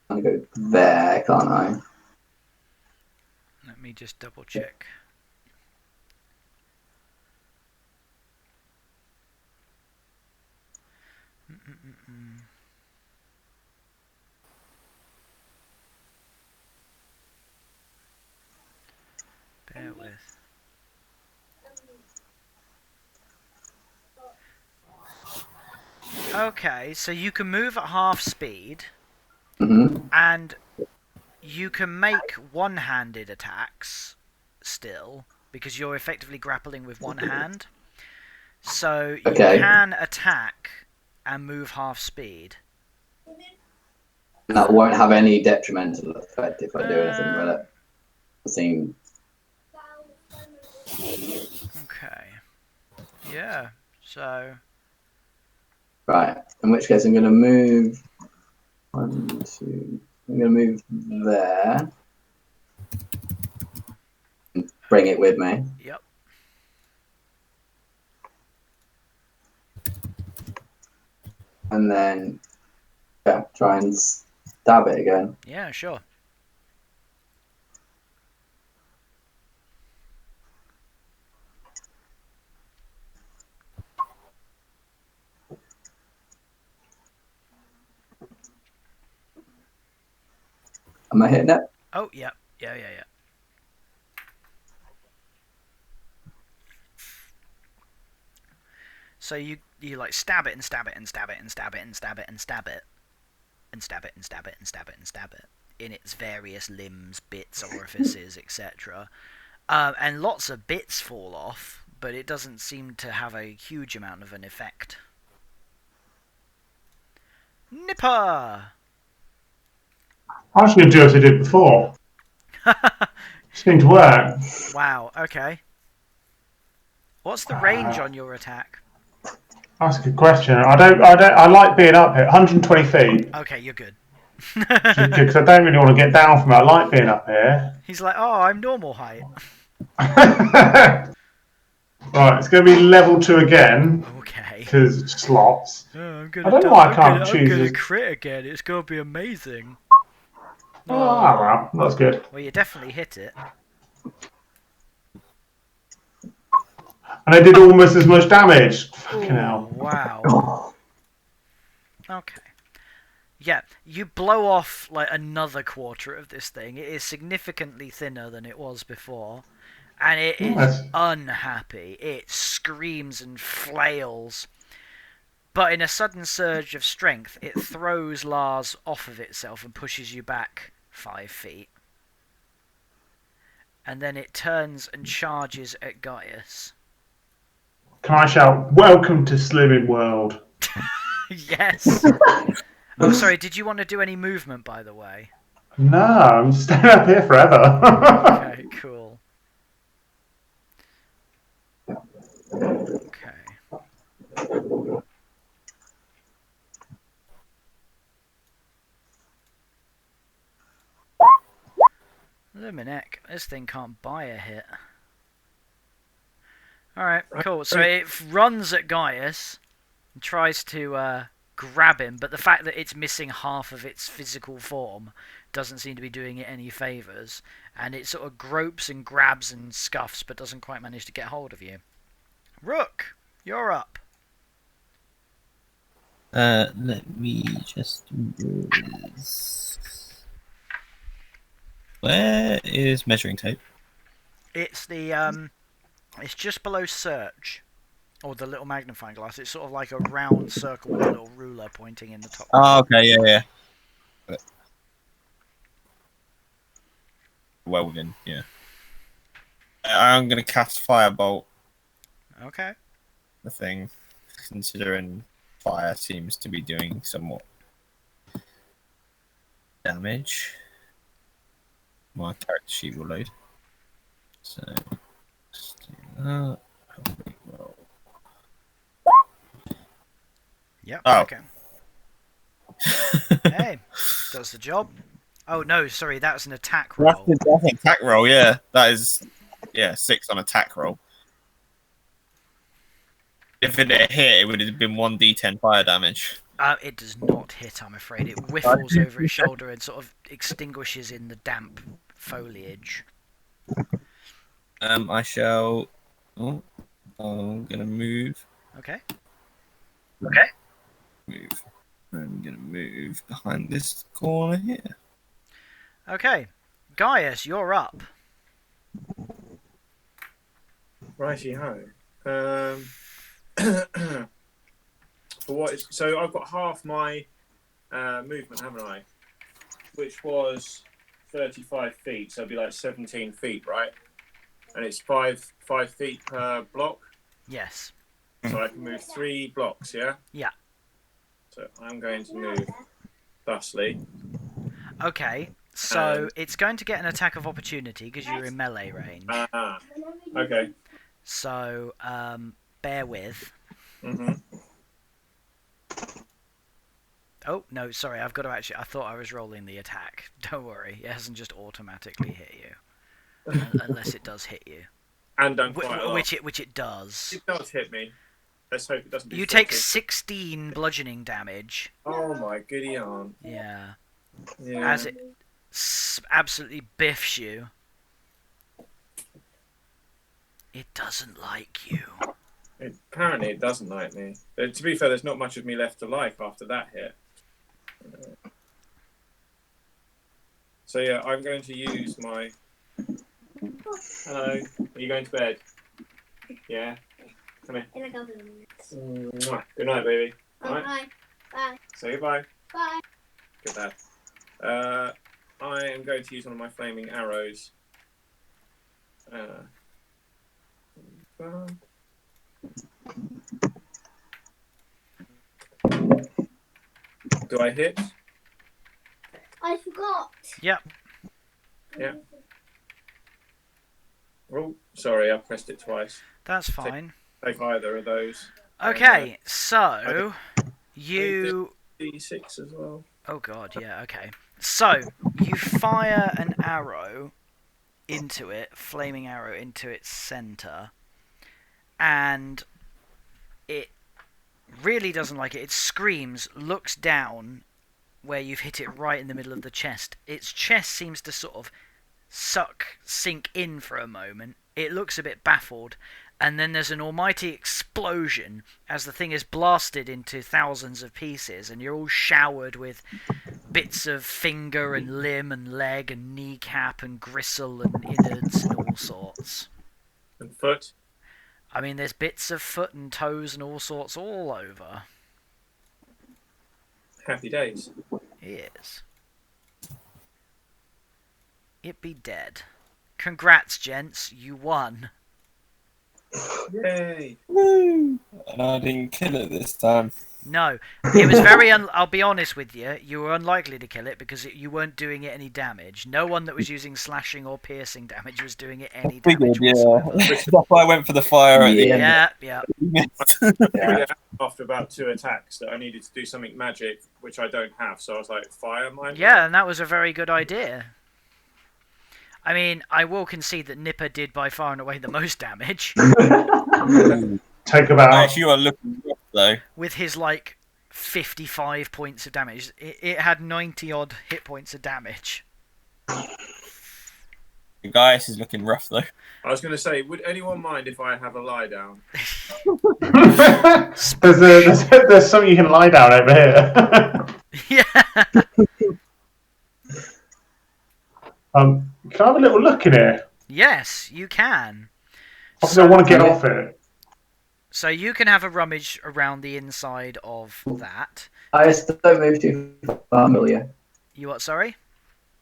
I'm going to go there, can't I? Let me just double check. Mm-mm-mm-mm. Bear with. Okay, so you can move at half speed, hmm and you can make one-handed attacks still, because you're effectively grappling with one hand. So you Okay. can attack and move half speed. That won't have any detrimental effect if I do anything with it. It seems. Okay. Yeah, so... Right. In which case, I'm going to move. 1, 2. I'm going to move there. And bring it with me. Yep. And then, yeah, try and stab it again. Yeah, sure. Am I hitting it? Oh, yeah. Yeah. So you like stab it and stab it and stab it and stab it and stab it and stab it and stab it and stab it and stab it and stab it in its various limbs, bits, orifices, etc. And lots of bits fall off, but it doesn't seem to have a huge amount of an effect. Nipper! I was going to do as I did before. Seemed to work. Wow, okay. What's the range on your attack? That's a good question. I like being up here. 120 feet. Okay, you're good. Because I don't really want to get down from it. I like being up here. He's like, oh, I'm normal height. Right, it's going to be level 2 again. Okay. Because slots. Oh, I'm I don't know why I can't I'm choose gonna this. crit again. It's gonna be amazing. Oh, well, that's good. Well, you definitely hit it. And I did almost as much damage. Fucking Ooh, hell. wow. Oh, Okay. Yeah, you blow off like another quarter of this thing. It is significantly thinner than it was before. And it is Nice. unhappy. It screams and flails. But in a sudden surge of strength, it throws Lars off of itself and pushes you back 5 feet. And then it turns and charges at Gaius. Can I shout, "Welcome to Slimming World"? Yes! Oh, sorry, did you want to do any movement, by the way? No, I'm just staying up here forever. Okay, cool. Okay. Luminek, this thing can't buy a hit. Alright, cool. So it runs at Gaius and tries to grab him, but the fact that it's missing half of its physical form doesn't seem to be doing it any favours. And it sort of gropes and grabs and scuffs, but doesn't quite manage to get hold of you. Rook, you're up. Let me just. Where is measuring tape? It's it's just below search, or the little magnifying glass. It's sort of like a round circle with a little ruler pointing in the top. Oh, okay, yeah. Well within, yeah. I'm gonna cast Firebolt. Okay. The thing, considering fire seems to be doing somewhat damage. My character sheet will load. So, let's do that. Roll. Yep. Oh. Okay. Hey, does the job. Oh no, sorry, that's an attack roll. That's an attack roll, yeah. That is, 6 on attack roll. If it had hit, it would have been 1d10 fire damage. It does not hit, I'm afraid. It whiffles over its shoulder and sort of extinguishes in the damp foliage. I shall. Oh, I'm gonna move. Okay. Move. I'm gonna move behind this corner here. Okay. Gaius, you're up. Righty ho. For what is so? I've got half my movement, haven't I? Which was 35 feet, so it'd be like 17 feet, right? And it's 5 feet per block. Yes. So I can move 3 blocks, yeah. Yeah. So I'm going to move thusly. Okay. So it's going to get an attack of opportunity because you're in melee range. Okay. So bear with. Mhm. Oh, no, sorry, I've got to actually... I thought I was rolling the attack. Don't worry, it hasn't just automatically hit you. Unless it does hit you. And done quite a lot. Which it does. It does hit me. Let's hope it doesn't do You take 40. 16 bludgeoning damage. Oh my goody aunt. Yeah. Yeah. As it absolutely biffs you. It doesn't like you. Apparently it doesn't like me. To be fair, there's not much of me left to like after that hit. So yeah, I'm going to use my... Hello, are you going to bed? Yeah? Come here. In a couple of minutes. Mwah. Good night, baby. Oh, Alright? bye. Bye. Say goodbye. Bye. Good dad. I am going to use one of my flaming arrows. Do I hit? I forgot. Yep. Yeah. Oh, sorry, I pressed it twice. That's fine. Take either of those. Okay, so you... D6 as well. Oh god, yeah, okay. So, you fire an arrow into it, flaming arrow into its centre, and it really doesn't like it. It screams, looks down where you've hit it right in the middle of the chest. Its chest seems to sort of sink in for a moment. It looks a bit baffled, and then there's an almighty explosion as the thing is blasted into thousands of pieces, and you're all showered with bits of finger and limb and leg and kneecap and gristle and innards and all sorts. And foot. I mean, there's bits of foot and toes and all sorts all over. Happy days. He is. It be dead. Congrats, gents. You won. Yay! Woo! And I didn't kill it this time. No. It was very... I'll be honest with you. You were unlikely to kill it because you weren't doing it any damage. No one that was using slashing or piercing damage was doing it any damage whatsoever. That's why I went for the fire at the end. Yeah. Figured it out after about 2 attacks that I needed to do something magic, which I don't have. So I was like, fire mine. Yeah, and that was a very good idea. I mean, I will concede that Nipper did by far and away the most damage. Take about. Actually, you are looking rough, though. With his, 55 points of damage. It had 90-odd hit points of damage. The Gaius is looking rough, though. I was going to say, would anyone mind if I have a lie down? there's something you can lie down over here. Yeah. Can I have a little look in here? Yes, you can. Obviously, I want to get off it. So you can have a rummage around the inside of that. I just don't move too far, will you? You what, sorry?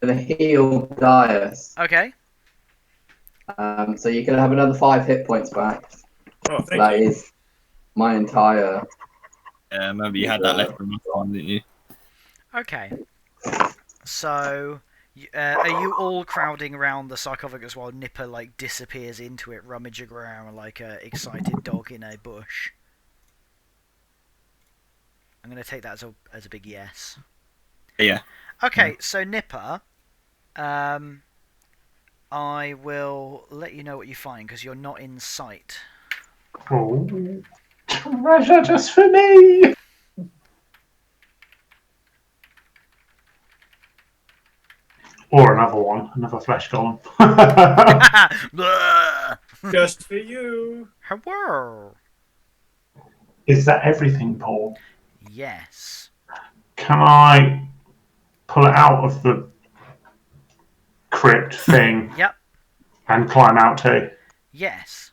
The heal Gaius. Okay. So you can have another 5 hit points back. Oh, thank That you. is my entire. Yeah, remember you had that left from last time, didn't you? Okay. So, are you all crowding around the sarcophagus while Nipper, disappears into it, rummaging around like an excited dog in a bush? I'm going to take that as a big yes. Yeah. Okay, so Nipper, I will let you know what you find because you're not in sight. Oh, treasure just for me. Or another one, another flesh golem. Blah! Just for you. Hello. Is that everything, Paul? Yes. Can I pull it out of the crypt thing Yep. and climb out too? Yes.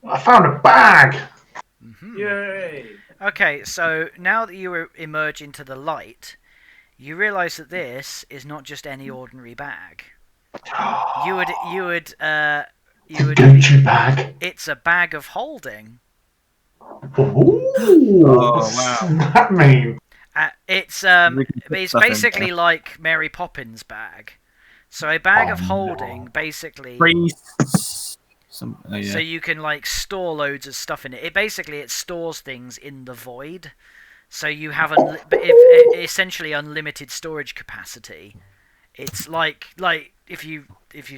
I found a bag! Mm-hmm. Yay! Okay, so now that you emerge into the light, you realise that this is not just any ordinary bag. You would Gucci bag. It's a bag of holding. Ooh, Oh, what's wow. that mean? It's We can put it's stuff in basically there. like Mary Poppins' bag. So a bag of Oh, holding no. basically. Priests. Oh, yeah. So you can store loads of stuff in it. It stores things in the void. So you have essentially unlimited storage capacity. It's like if you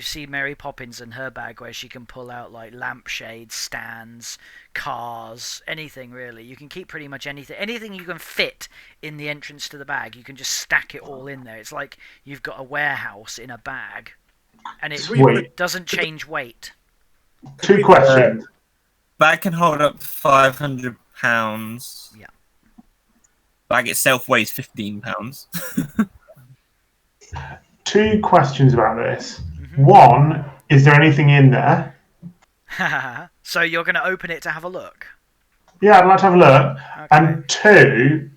see Mary Poppins and her bag where she can pull out lampshades, stands, cars, anything really. You can keep pretty much anything you can fit in the entrance to the bag. You can just stack it all in there. It's like you've got a warehouse in a bag, and it Sweet. doesn't change weight. 2 questions. Bag can hold up to 500 pounds. Yeah. Bag itself weighs 15 pounds. 2 questions about this. Mm-hmm. 1, is there anything in there? So you're going to open it to have a look. Yeah, I'd like to have a look. Okay. And 2,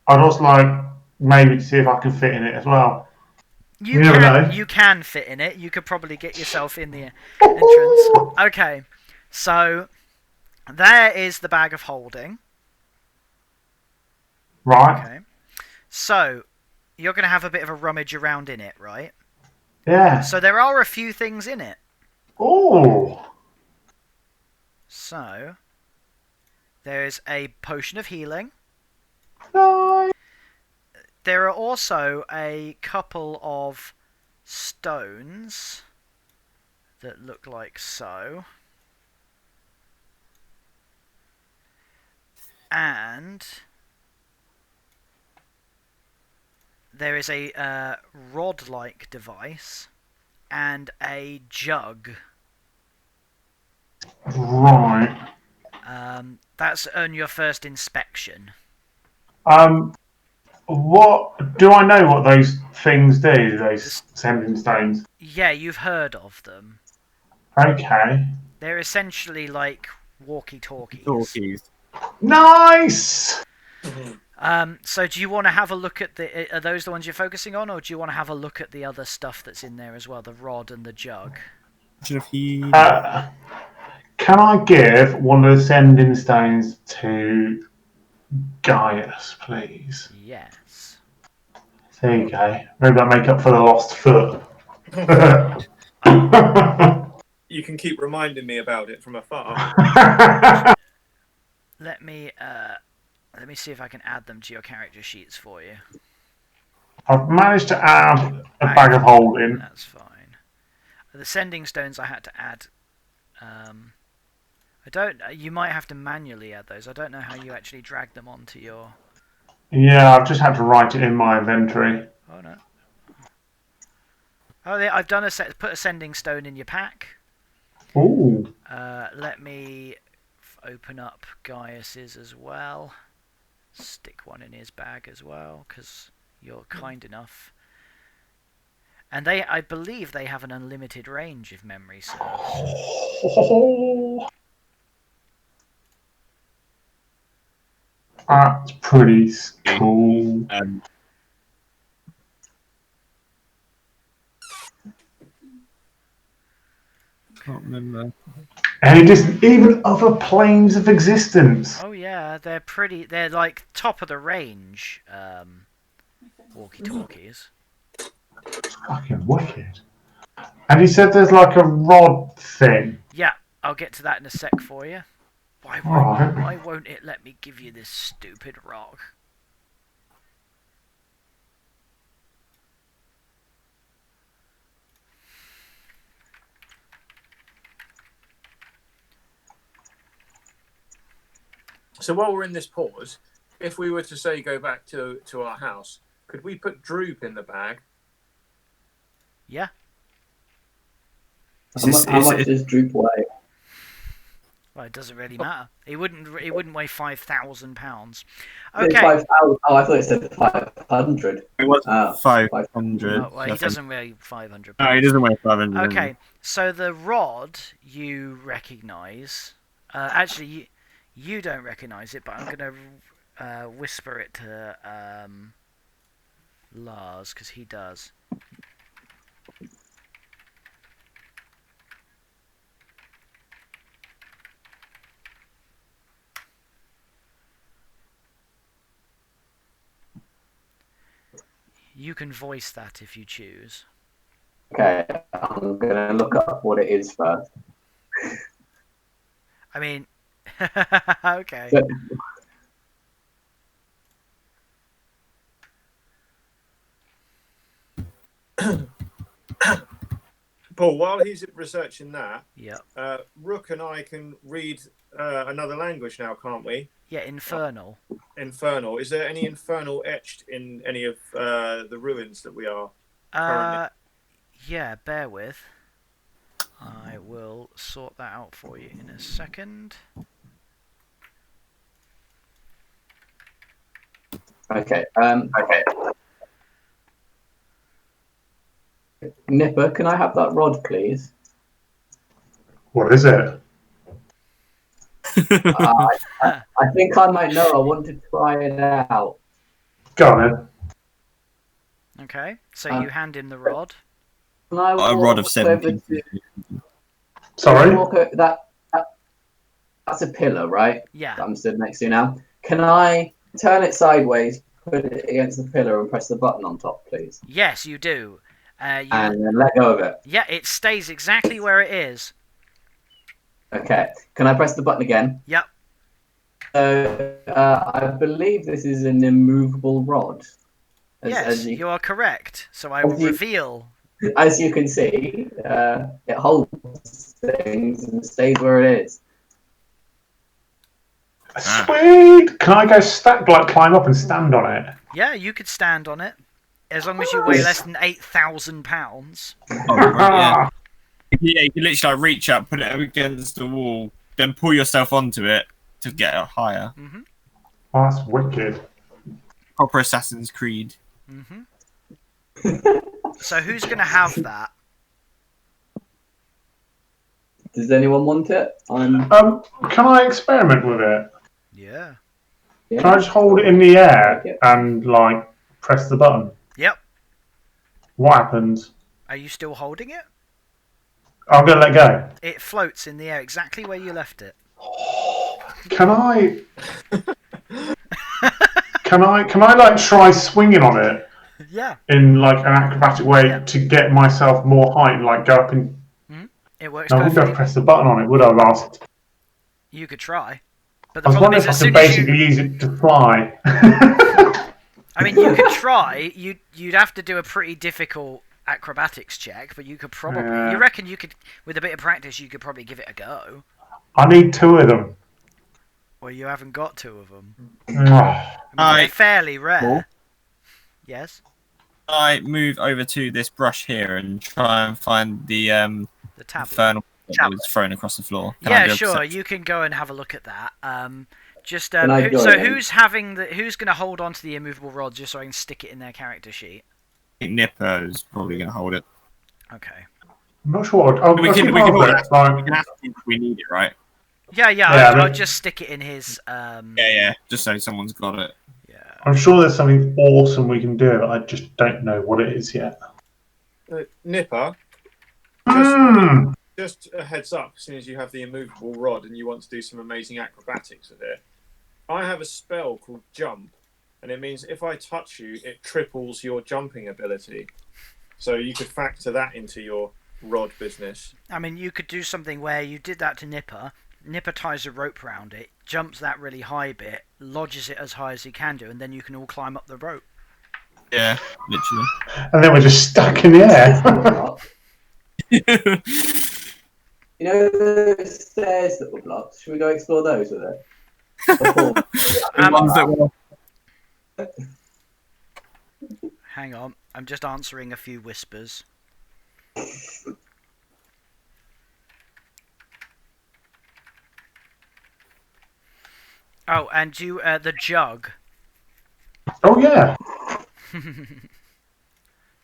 I'd also like maybe to see if I can fit in it as well. You never know. You can fit in it. You could probably get yourself in the entrance. Okay, so there is the bag of holding. Right. Okay, so you're going to have a bit of a rummage around in it, right? Yeah. So there are a few things in it. Oh. So there's a potion of healing. Nice. There are also a couple of stones that look like so. And there is a rod-like device and a jug. Right. That's on your first inspection. What do I know what those things do? Those sending stones. Yeah, you've heard of them. Okay. They're essentially like walkie-talkies. Talkies. Nice. So do you want to have a look at are those the ones you're focusing on, or do you want to have a look at the other stuff that's in there as well, the rod and the jug? Should have he? Can I give one of the sending stones to Gaius, please? Yes. There you go. Maybe that make up for the lost foot. You can keep reminding me about it from afar. Let me see if I can add them to your character sheets for you. I've managed to add a bag of holding. That's fine. The sending stones I had to add. I don't. You might have to manually add those. I don't know how you actually drag them onto your. Yeah, I've just had to write it in my inventory. Oh no. Oh yeah, I've done put a sending stone in your pack. Ooh. Let me open up Gaius's as well. Stick one in his bag as well, because you're kind enough. And I believe they have an unlimited range, if memory serves. Oh, that's pretty cool. Can't remember. And it isn't even other planes of existence. Oh yeah, they're pretty. They're like top of the range walkie-talkies. It's fucking wicked. And he said there's like a rod thing. Yeah, I'll get to that in a sec for you. Why won't it let me give you this stupid rock? So while we're in this pause, if we were to say go back to our house, could we put Droop in the bag? Yeah. How much does Droop weigh? Well, it doesn't really matter. It wouldn't weigh 5,000 pounds. Okay. 5,000. Oh, I thought it said 500. It was 500. Oh, well, he doesn't weigh 500 No, pounds. he doesn't weigh 500. Okay, so the rod you recognise. Actually, you don't recognise it, but I'm going to whisper it to Lars, because he does. You can voice that if you choose. Okay, I'm going to look up what it is first. I mean, okay. Paul, while he's researching that, Yeah. Rook and I can read another language now, can't we? Yeah, infernal. Infernal. Is there any infernal etched in any of the ruins that we are currently? Yeah, bear with. I will sort that out for you in a second. Okay. Nipper, can I have that rod, please? What is it? I think I might know. I want to try it out. Go on then. Okay, so you hand him the rod. Can I A rod of 17. Sorry? That's a pillar, right? Yeah. That I'm stood next to now. Can I turn it sideways, put it against the pillar, and press the button on top, please? Yes, you do. And then let go of it. Yeah, it stays exactly where it is. Okay. Can I press the button again? Yep. So I believe this is an immovable rod. Yes, you are correct. So I will reveal. As you can see, it holds things and stays where it is. Sweet! Can I go climb up and stand on it? Yeah, you could stand on it. As long as you weigh less than 8,000 pounds. Oh, right, yeah. You can literally reach up, put it against the wall, then pull yourself onto it to get it higher. Mm-hmm. Oh, that's wicked. Proper Assassin's Creed. Mm-hmm. So who's going to have that? Does anyone want it? Can I experiment with it? Yeah. Yeah. Can I just hold it in the air Yeah. and like press the button? Yep. What happens? Are you still holding it? I'm gonna let go. It floats in the air exactly where you left it. Can I? Can I like try swinging on it Yeah. in like an acrobatic way Yeah. to get myself more height and like go up and? It works No, I wouldn't be able perfectly. to press the button on it, would I, last? You could try. But I the was problem wondering is, if I as could soon as you... basically use it to fly. I mean, you could try. You'd have to do a pretty difficult acrobatics check, but you could probably... Yeah. You reckon you could, with a bit of practice, you could probably give it a go? I need 2 of them. Well, you haven't got 2 of them. Oh. I mean, they're fairly rare. Cool. Yes? I move over to this brush here and try and find the The tablet. infernal that was thrown across the floor. Can I Yeah, do a sure. perception? You can go and have a look at that. Just Can I go so in? who's having the? Who's going to hold on to the immovable rod just so I can stick it in their character sheet? I think Nipper is probably going to hold it. Okay. I'm not sure. I'll We keep can hold hold of it. it. Like, We have to if we need it, right? Yeah, Yeah, I'll but- just stick it in his. Yeah. Just so someone's got it. Yeah. I'm sure there's something awesome we can do. I just don't know what it is yet. Nipper, Hmm. just a heads up, as soon as you have the immovable rod and you want to do some amazing acrobatics with it, I have a spell called Jump, and it means if I touch you, it triples your jumping ability. So you could factor that into your rod business. I mean, you could do something where you did that to Nipper. Nipper ties a rope around it, jumps that really high bit, lodges it as high as he can do, and then you can all climb up the rope. Yeah, literally. And then we're just stuck in the air. You know the stairs that were blocked? Should we go explore those with it? Before- The ones that were... Hang on, I'm just answering a few whispers. Oh, and you, the jug. Oh yeah.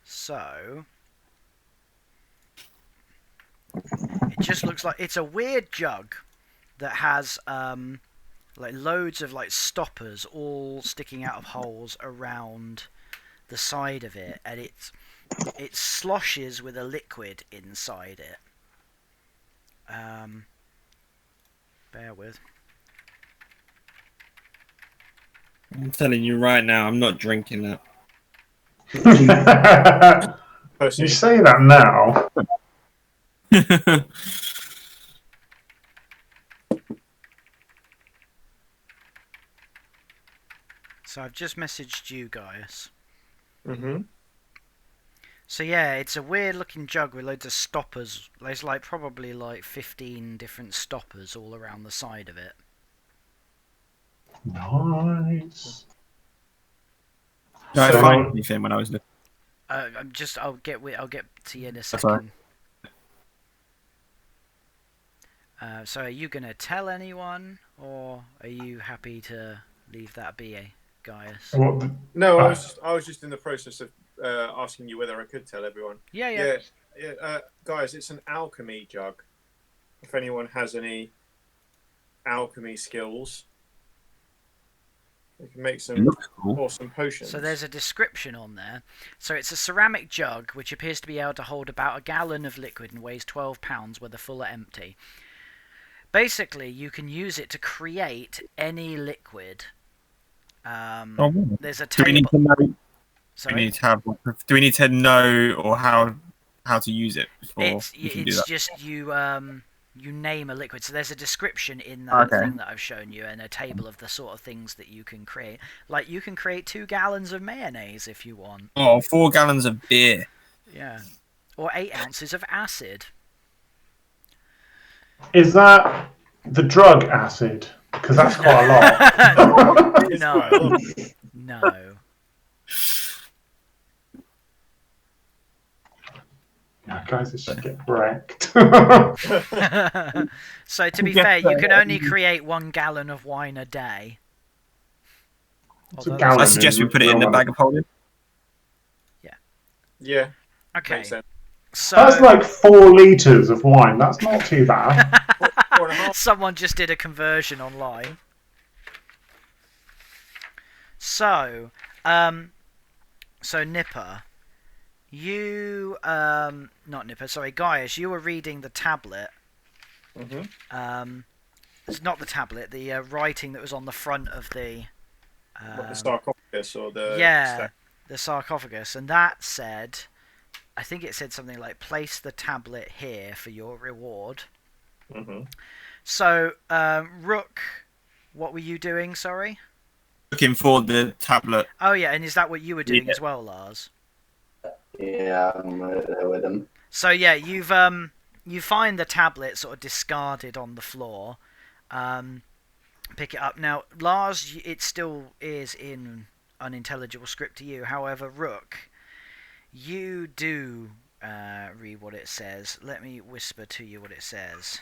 So, it just looks like it's a weird jug that has like loads of like stoppers all sticking out of holes around the side of it, and it sloshes with a liquid inside it. Bear with. I'm telling you right now, I'm not drinking that. You say that now. So I've just messaged you guys. Mm-hmm. So yeah, it's a weird looking jug with loads of stoppers. There's like probably like 15 different stoppers all around the side of it. Nice. Did I So- find anything when I was looking? I'll get to you in a That's second. So are you gonna tell anyone, or are you happy to leave that be, Gaius? What the- No, I was just in the process of asking you whether I could tell everyone. Yeah. Guys, it's an alchemy jug. If anyone has any alchemy skills, they can make It some looks cool. awesome potions. So there's a description on there. So it's a ceramic jug which appears to be able to hold about a gallon of liquid and weighs 12 pounds whether full or empty. Basically, you can use it to create any liquid. There's a Do we need table. to know? Do Sorry? we need to have? Do we need to know or how to use it before It's we can do that? just you name a liquid. So there's a description in that Okay. thing that I've shown you, and a table of the sort of things that you can create. Like you can create 2 gallons of mayonnaise if you want. Oh, 4 gallons of beer. Yeah, or 8 ounces of acid. Is that the drug acid? Because that's quite a lot. It's quite a No, lot. no. Yeah, guys, this should get wrecked. So to be Yeah, fair, you can so- only create 1 gallon of wine a day. It's a Although gallon. I suggest we put it in the bag of holding. Yeah, Okay, makes sense. so That's like 4 litres of wine. That's not too bad. 4.5. someone just did a conversion online. So, so Nipper, you not Nipper, sorry, Gaius, you were reading the tablet. It's not the tablet, the writing that was on the front of the. What, the sarcophagus or the Yeah, the sarcophagus, and that said, I think it said something like place the tablet here for your reward. So, Rook, what were you doing? Sorry. Looking for the tablet. Oh yeah, and is that what you were doing as well, Lars? Yeah, I'm right there with them. So yeah, you find the tablet sort of discarded on the floor. Pick it up now, Lars. It still is in unintelligible script to you. However, Rook, you do read what it says. Let me whisper to you what it says.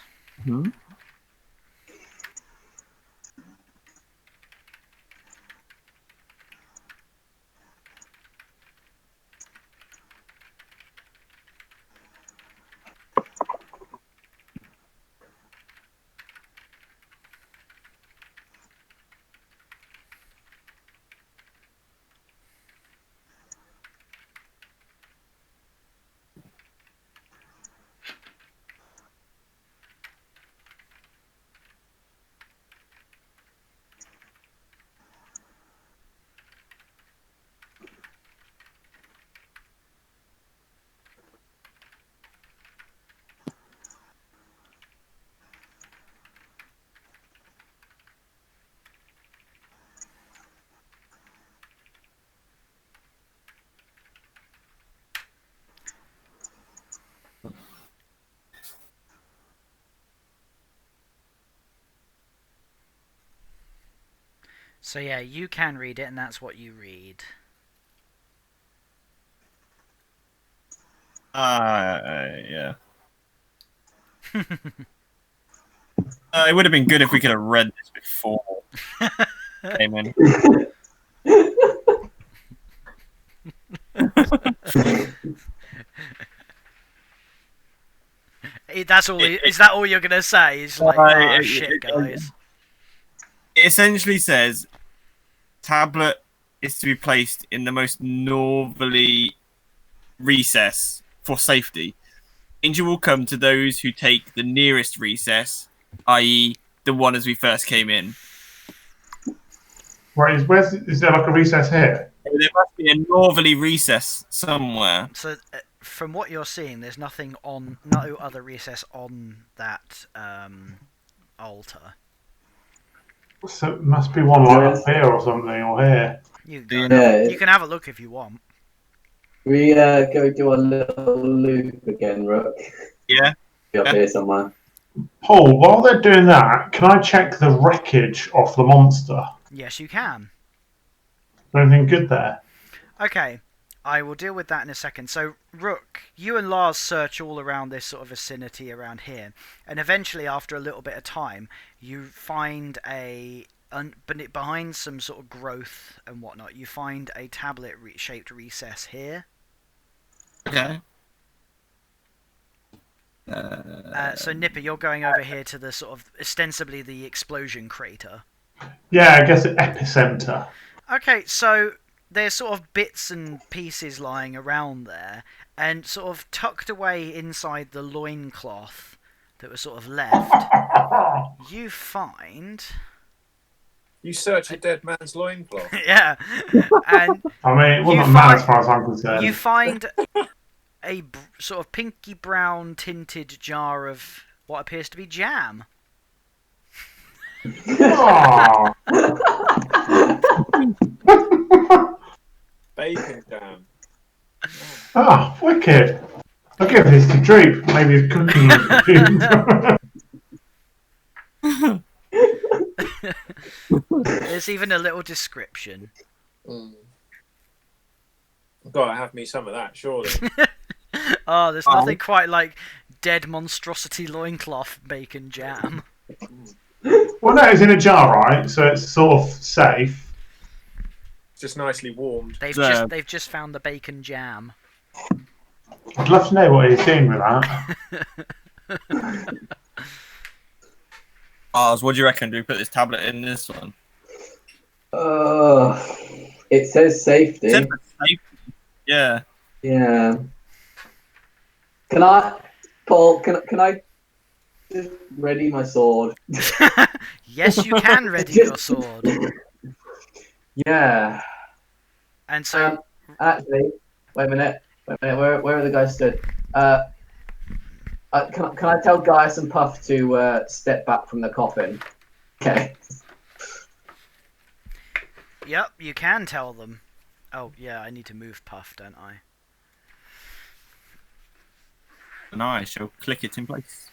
So yeah, you can read it, and that's what you read. Yeah. It would have been good if we could have read this before came in. That's all. Is that all you're gonna say? Is like, oh shit, guys. It essentially says, tablet is to be placed in the most northerly recess for safety. Danger will come to those who take the nearest recess, i.e., the one as we first came in. Right, is there like a recess here? There must be a northerly recess somewhere. So, from what you're seeing, there's nothing on, no other recess on that altar. So it must be one like up here or something, or here. You can have a look if you want. We go do a little loop again, Rook. Yeah. Be up here somewhere. Paul, while they're doing that, can I check the wreckage of the monster? Yes, you can. Anything good there? Okay, I will deal with that in a second. So, Rook, you and Lars search all around this sort of vicinity around here, and eventually, after a little bit of time, you find behind some sort of growth and whatnot, you find a tablet-shaped recess here. Okay. So, Nipper, you're going over here to the sort of, ostensibly the explosion crater. Yeah, I guess the epicenter. Okay, so there's sort of bits and pieces lying around there, and sort of tucked away inside the loincloth that was sort of left, you find... You search a dead man's loincloth. Yeah, and I mean, it wasn't mad as far as I'm concerned. you find a sort of pinky brown tinted jar of what appears to be jam. Oh. Bacon jam. Ah, wicked. I'll give this to Droop. Maybe it's cooking with There's even a little description. Gotta have me some of that, surely. Oh, there's nothing quite like dead monstrosity loincloth bacon jam. Well, no, it's in a jar, right? So it's sort of safe. Just nicely warmed. They've just found the bacon jam. I'd love to know what he's doing with that. Oz, what do you reckon? Do we put this tablet in this one? It says safety. Said for safety. Yeah. Yeah. Can I, Paul? Can I just ready my sword? Yes, you can ready your sword. Yeah. And so, Actually, wait a minute. Where are the guys stood? Can I tell Gaius and Puff to step back from the coffin? Okay. yep, you can tell them. Oh, yeah, I need to move Puff, don't I? And I shall click it in place.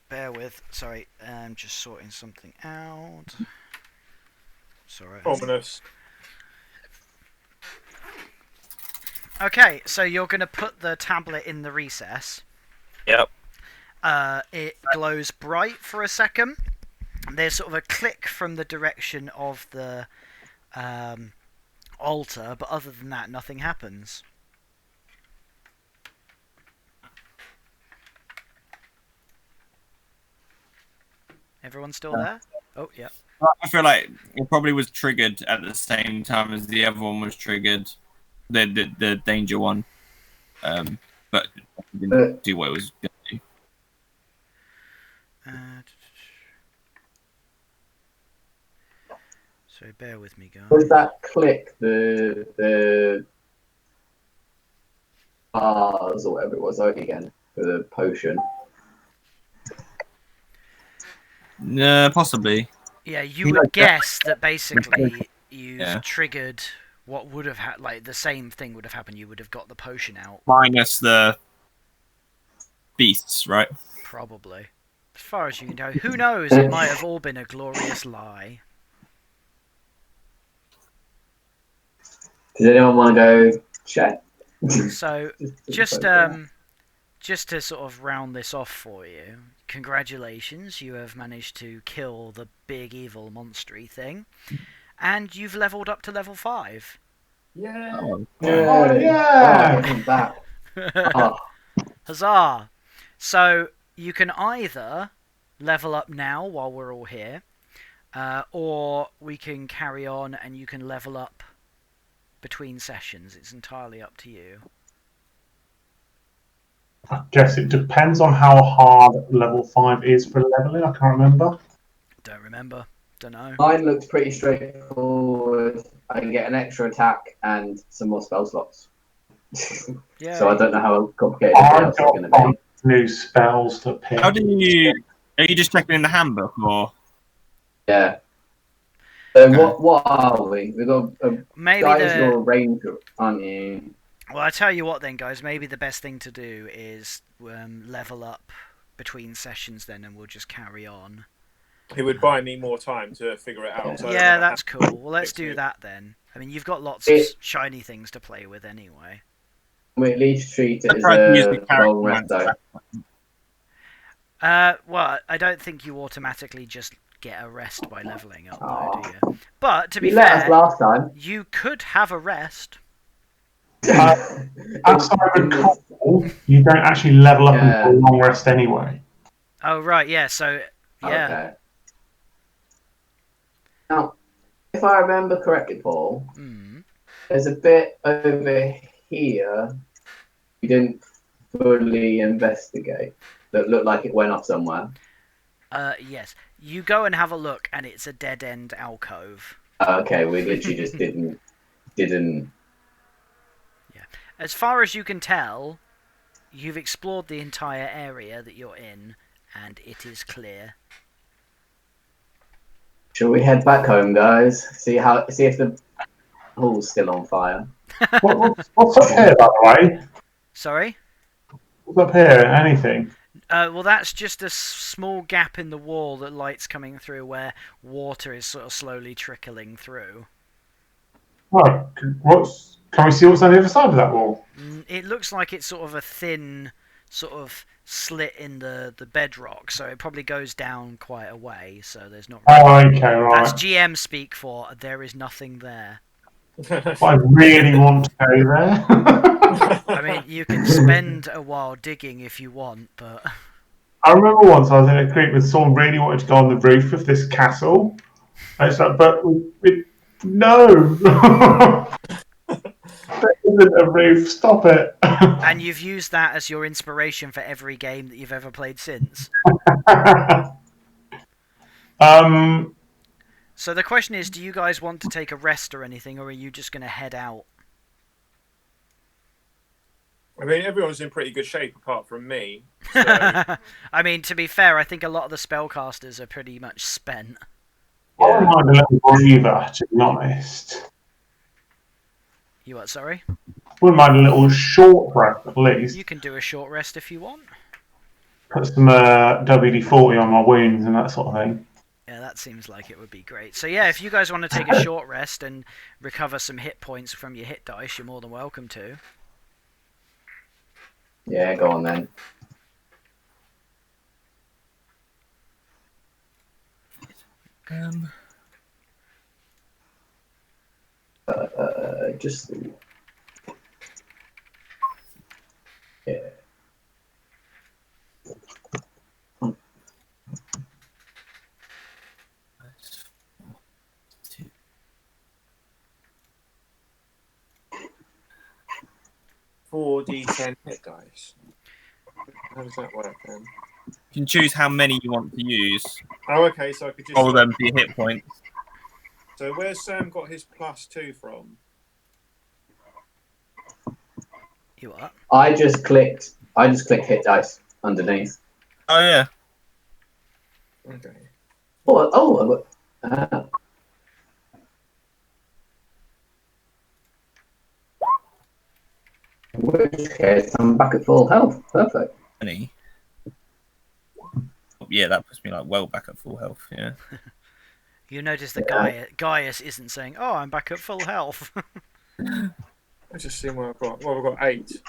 Bear with. Sorry, I'm just sorting something out. Sorry. Ominous. Okay, so you're going to put the tablet in the recess. Yep. It glows bright for a second. There's sort of a click from the direction of the altar, but other than that, nothing happens. Everyone still there? Oh, yeah. I feel like it probably was triggered at the same time as the other one was triggered, the danger one, but it didn't do what it was going to do. So bear with me, guys. Was that click the bars or whatever it was again for the potion? Possibly. Yeah, you would guess that basically you've Yeah. triggered what would have like the same thing would have happened. You would have got the potion out. Minus the beasts, right? Probably. As far as you can tell. Who knows? It might have all been a glorious lie. Does anyone want to go check? So, just to sort of round this off for you, congratulations, you have managed to kill the big evil monstery thing, and you've leveled up to level 5. Yeah. Oh, Oh, yeah. I'm back. Oh, Huzzah! So, you can either level up now while we're all here, or we can carry on and you can level up between sessions. It's entirely up to you. I guess it depends on how hard level 5 is for leveling. I can't remember. Don't remember. Don't know. mine looks pretty straightforward. I can get an extra attack and some more spell slots. Yeah. So I don't know how complicated everything I've else is got going to be. new spells to pick. how do you? Are you just checking in the handbook, or Yeah. So Okay. what are we? We've got Maybe guys, the... you're a ranger, aren't you? Well, I tell you what then, guys. Maybe the best thing to do is level up between sessions then, and we'll just carry on. It would buy me more time to figure it out. So I don't Yeah, have that's to cool. Well, let's fix do it. that then. I mean, you've got lots of shiny things to play with anyway. We at least treat it I as tried to use the a character long rest though. Well, I don't think you automatically just get a rest by leveling up, though, do Aw. you? But, to be You let us fair, last time. you could have a rest. Outside of call, you don't actually level up Yeah. until long rest anyway. Oh, right, yeah, so, yeah. Okay. Now, if I remember correctly, Paul, there's a bit over here you didn't fully investigate that looked like it went off somewhere. Yes. You go and have a look, and it's a dead-end alcove. Okay, we literally just didn't. As far as you can tell, you've explored the entire area that you're in, and it is clear. Shall we head back home, guys? See if the pool's still on fire. What's up here, by the way? Sorry? What's up here? Anything? Well, that's just a small gap in the wall that light's coming through where water is sort of slowly trickling through. Right. Can we see what's on the other side of that wall? It looks like it's sort of a thin sort of slit in the bedrock, so it probably goes down quite a way, so there's not really... Oh, okay, right. That's GM speak for there is nothing there. I really want to go there. I mean, you can spend a while digging if you want, but... I remember once I was in a creek with someone really wanted to go on the roof of this castle, It's like, but no. There isn't a roof. Stop it. And you've used that as your inspiration for every game that you've ever played since. So the question is, do you guys want to take a rest or anything, or are you just going to head out? I mean, everyone's in pretty good shape apart from me. So I mean, to be fair, I think a lot of the spellcasters are pretty much spent. I wouldn't mind a little breather, to be honest. You what, sorry? Wouldn't mind a little short breath at least. You can do a short rest if you want. Put some WD-40 on my wounds and that sort of thing. Yeah, that seems like it would be great. So yeah, if you guys want to take a short rest and recover some hit points from your hit dice, you're more than welcome to. Yeah, go on then. Just yeah. 4d10 hit dice. How does that work then? You can choose how many you want to use. Oh, okay. So I could just. Roll them for your hit points. So where's Sam got his +2 from? You what? I just clicked hit dice underneath. Oh yeah. Okay. In which case, I'm back at full health. Perfect. Any? Yeah, that puts me like well back at full health. Yeah. You notice that Gaius isn't saying, "Oh, I'm back at full health." Let's just see what I've got. Well, I've got 8.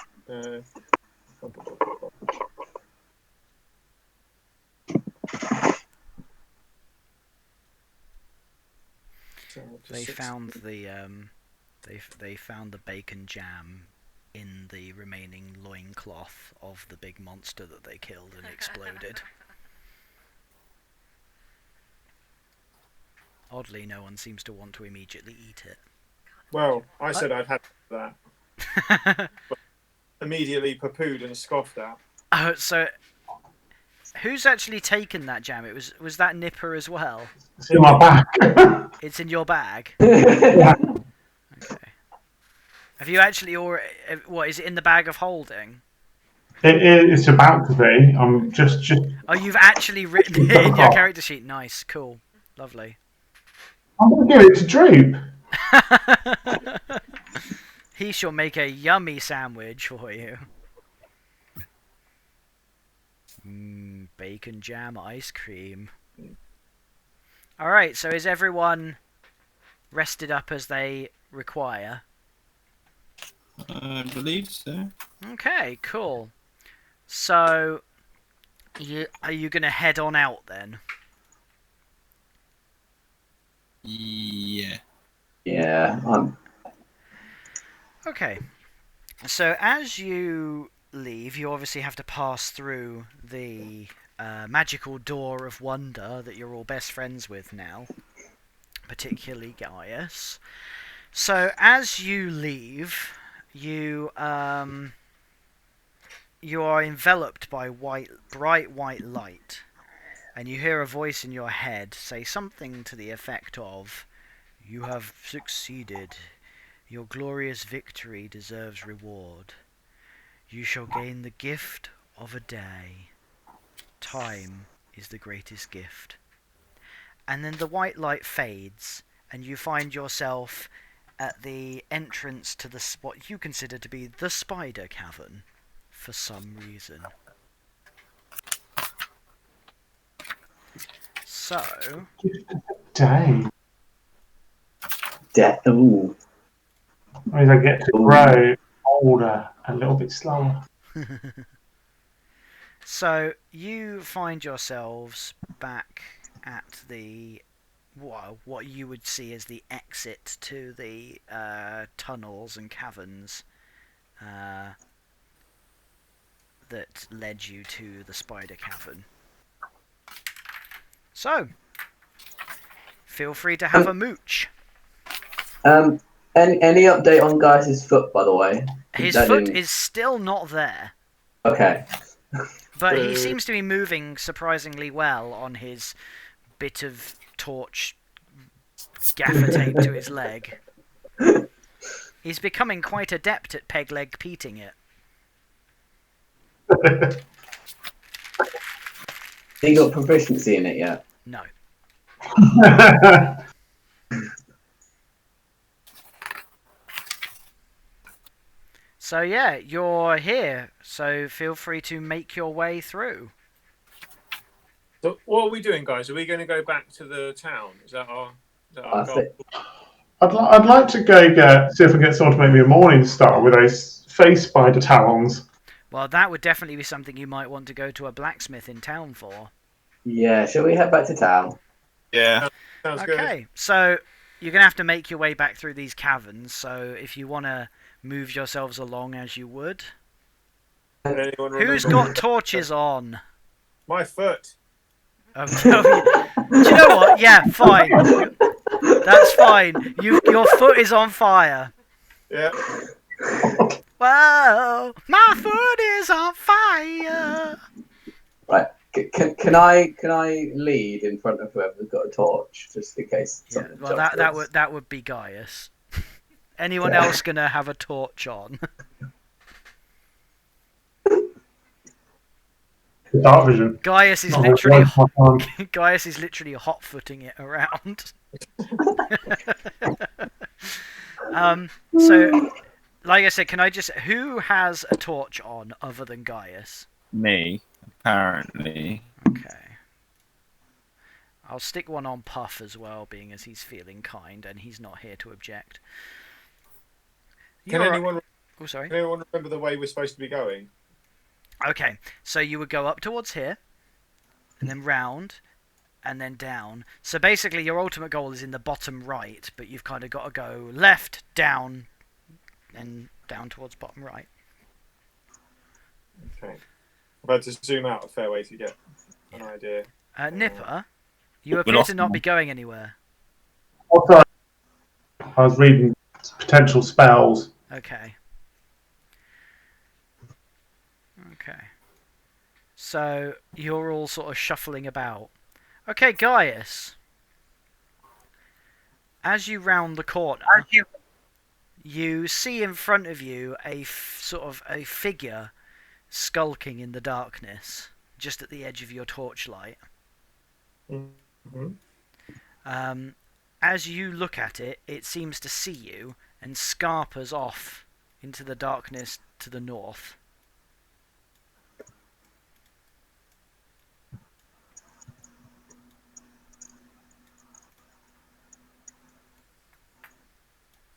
They found they found the bacon jam in the remaining loincloth of the big monster that they killed and exploded. Oddly, no one seems to want to immediately eat it. Well, I said I'd had that. Immediately poo-pooed and scoffed at. Oh, so who's actually taken that jam? Was that Nipper as well? It's in my back. It's in your bag. Yeah. Okay. Have you actually, or what is it in the bag of holding? It's about to be. I'm just. Oh, you've actually written it in your character sheet. Nice, cool, lovely. I'm gonna give it to Droop. He shall make a yummy sandwich for you. Bacon jam ice cream. Alright, so is everyone rested up as they require? I believe so. Okay, cool. So, are you going to head on out then? Yeah. Yeah, Okay. So as you leave, you obviously have to pass through the magical door of wonder that you're all best friends with now, particularly Gaius. So as you leave, you are enveloped by bright white light, and you hear a voice in your head say something to the effect of, "You have succeeded. Your glorious victory deserves reward. You shall gain the gift of a day. Time is the greatest gift." And then the white light fades, and you find yourself at the entrance to what you consider to be the spider cavern, for some reason. So, Dang. death. Ooh. Means I get to grow older a little bit slower. so you find yourselves back at the what you would see as the exit to the tunnels and caverns that led you to the spider cavern. So, feel free to have a mooch. Any update on Guy's foot, by the way? His That foot didn't- is still not there, Okay. but he seems to be moving surprisingly well on his bit of torch gaffer tape to his leg. He's becoming quite adept at peg leg peating it. You got proficiency in it yet? No. So yeah, you're here, so feel free to make your way through. So what are we doing, guys? Are we going to go back to the town? Is that our I goal? think- I'd like to go see if I can get someone to make me a morning star with those face spider talons. Well, that would definitely be something you might want to go to a blacksmith in town for. Yeah, shall we head back to town? Yeah. Sounds good. Okay, so you're going to have to make your way back through these caverns, so if you want to move yourselves along as you would. Can anyone Who's remember? got torches on? My foot? Oh, do you know what? Yeah, fine. That's fine. Your foot is on fire. Yeah. Whoa, my foot is on fire. Right. Can I lead in front of whoever's got a torch, just in case Yeah, something well, jumps us? that would be Gaius. Anyone Yeah. else gonna have a torch on? Dark vision. Gaius is Oh, literally right. Gaius is literally hot-footing it around. So, like I said, can I just... Who has a torch on other than Gaius? Me, apparently. Okay. I'll stick one on Puff as well, being as he's feeling kind and he's not here to object. Can You're- anyone, Oh, sorry. can anyone remember the way we're supposed to be going? Okay, so you would go up towards here, and then round, and then down. So basically your ultimate goal is in the bottom right, but you've kind of got to go left, down, and down towards bottom right. Okay. I've had to zoom out a fair way to get an idea. Nipper, you appear lost to not one. be going anywhere. Oh, sorry. I was reading potential spells. Okay. Okay. So you're all sort of shuffling about. Okay, Gaius. As you round the corner, you see in front of you a sort of a figure skulking in the darkness, just at the edge of your torchlight. Mm-hmm. As you look at it, it seems to see you and scarpers off into the darkness to the north.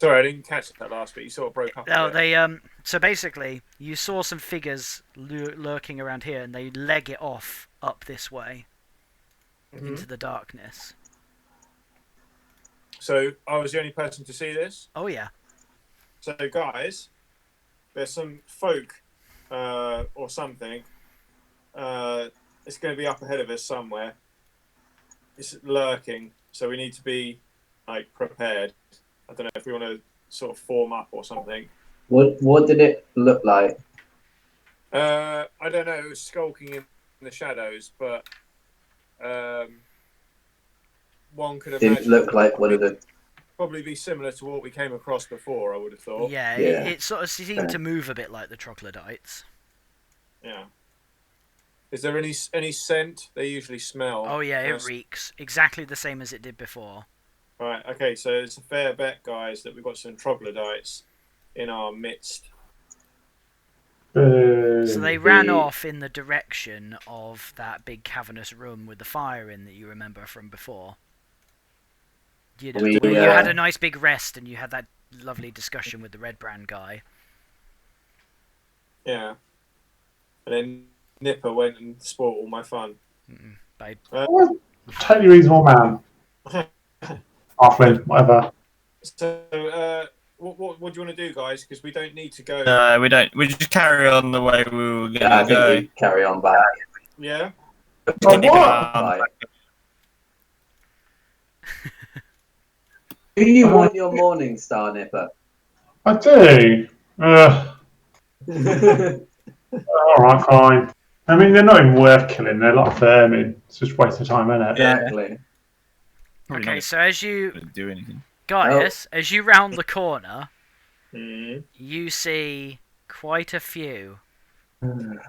Sorry, I didn't catch that last bit. You sort of broke up. Oh, a bit. they so basically, you saw some figures lurking around here, and they leg it off up this way Mhm. into the darkness. So I was the only person to see this. Oh yeah. So guys, there's some folk or something. It's going to be up ahead of us somewhere. It's lurking, so we need to be like prepared. I don't know if we want to sort of form up or something. What did it look like? I don't know. It was skulking in the shadows, but one could Did it imagine look like one of the? probably be similar to what we came across before. I would have thought. Yeah, Yeah. It sort of seemed to move a bit like the troglodytes. Yeah. Is there any scent? They usually smell. Oh yeah, it Yes. reeks exactly the same as it did before. Right. Okay. So it's a fair bet, guys, that we've got some troglodytes in our midst. So they ran the- off in the direction of that big cavernous room with the fire in that you remember from before. You know, We, you uh, had a nice big rest and you had that lovely discussion with the red brand guy. Yeah. And then Nipper went and spoiled all my fun. Babe. Totally reasonable man. Halfling, whatever. So, what do you want to do, guys? Because we don't need to go. No, we don't. We just carry on the way we were Yeah, gonna I think go. we carry on back. Yeah. Oh, what? Right. Do you want your morning star, Nipper? I do. All right, fine. I mean, they're not even worth killing. They're like vermin. It's just a waste of time, isn't it? Exactly. Probably Okay, not so as you, gonna do anything. Gaius, as you round the corner, Mm. you see quite a few, and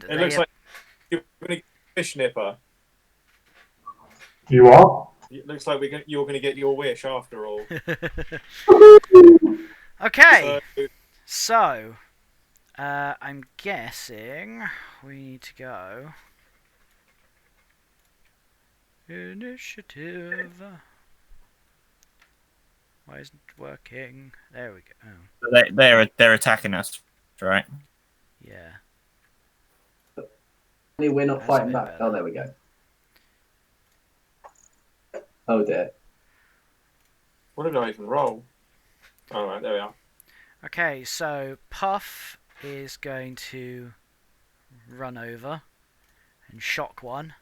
It looks like you're going to get fish nipper. You are? It looks like you're going to get your wish after all. Okay, So, so I'm guessing we need to go initiative. Why isn't it working? There we go. Oh, They're attacking us, right? yeah. We're not That's a fighting bit back. better. Oh, there we go. Oh dear. what did I even roll? All right, there we are. Okay, so Puff is going to run over and shock one,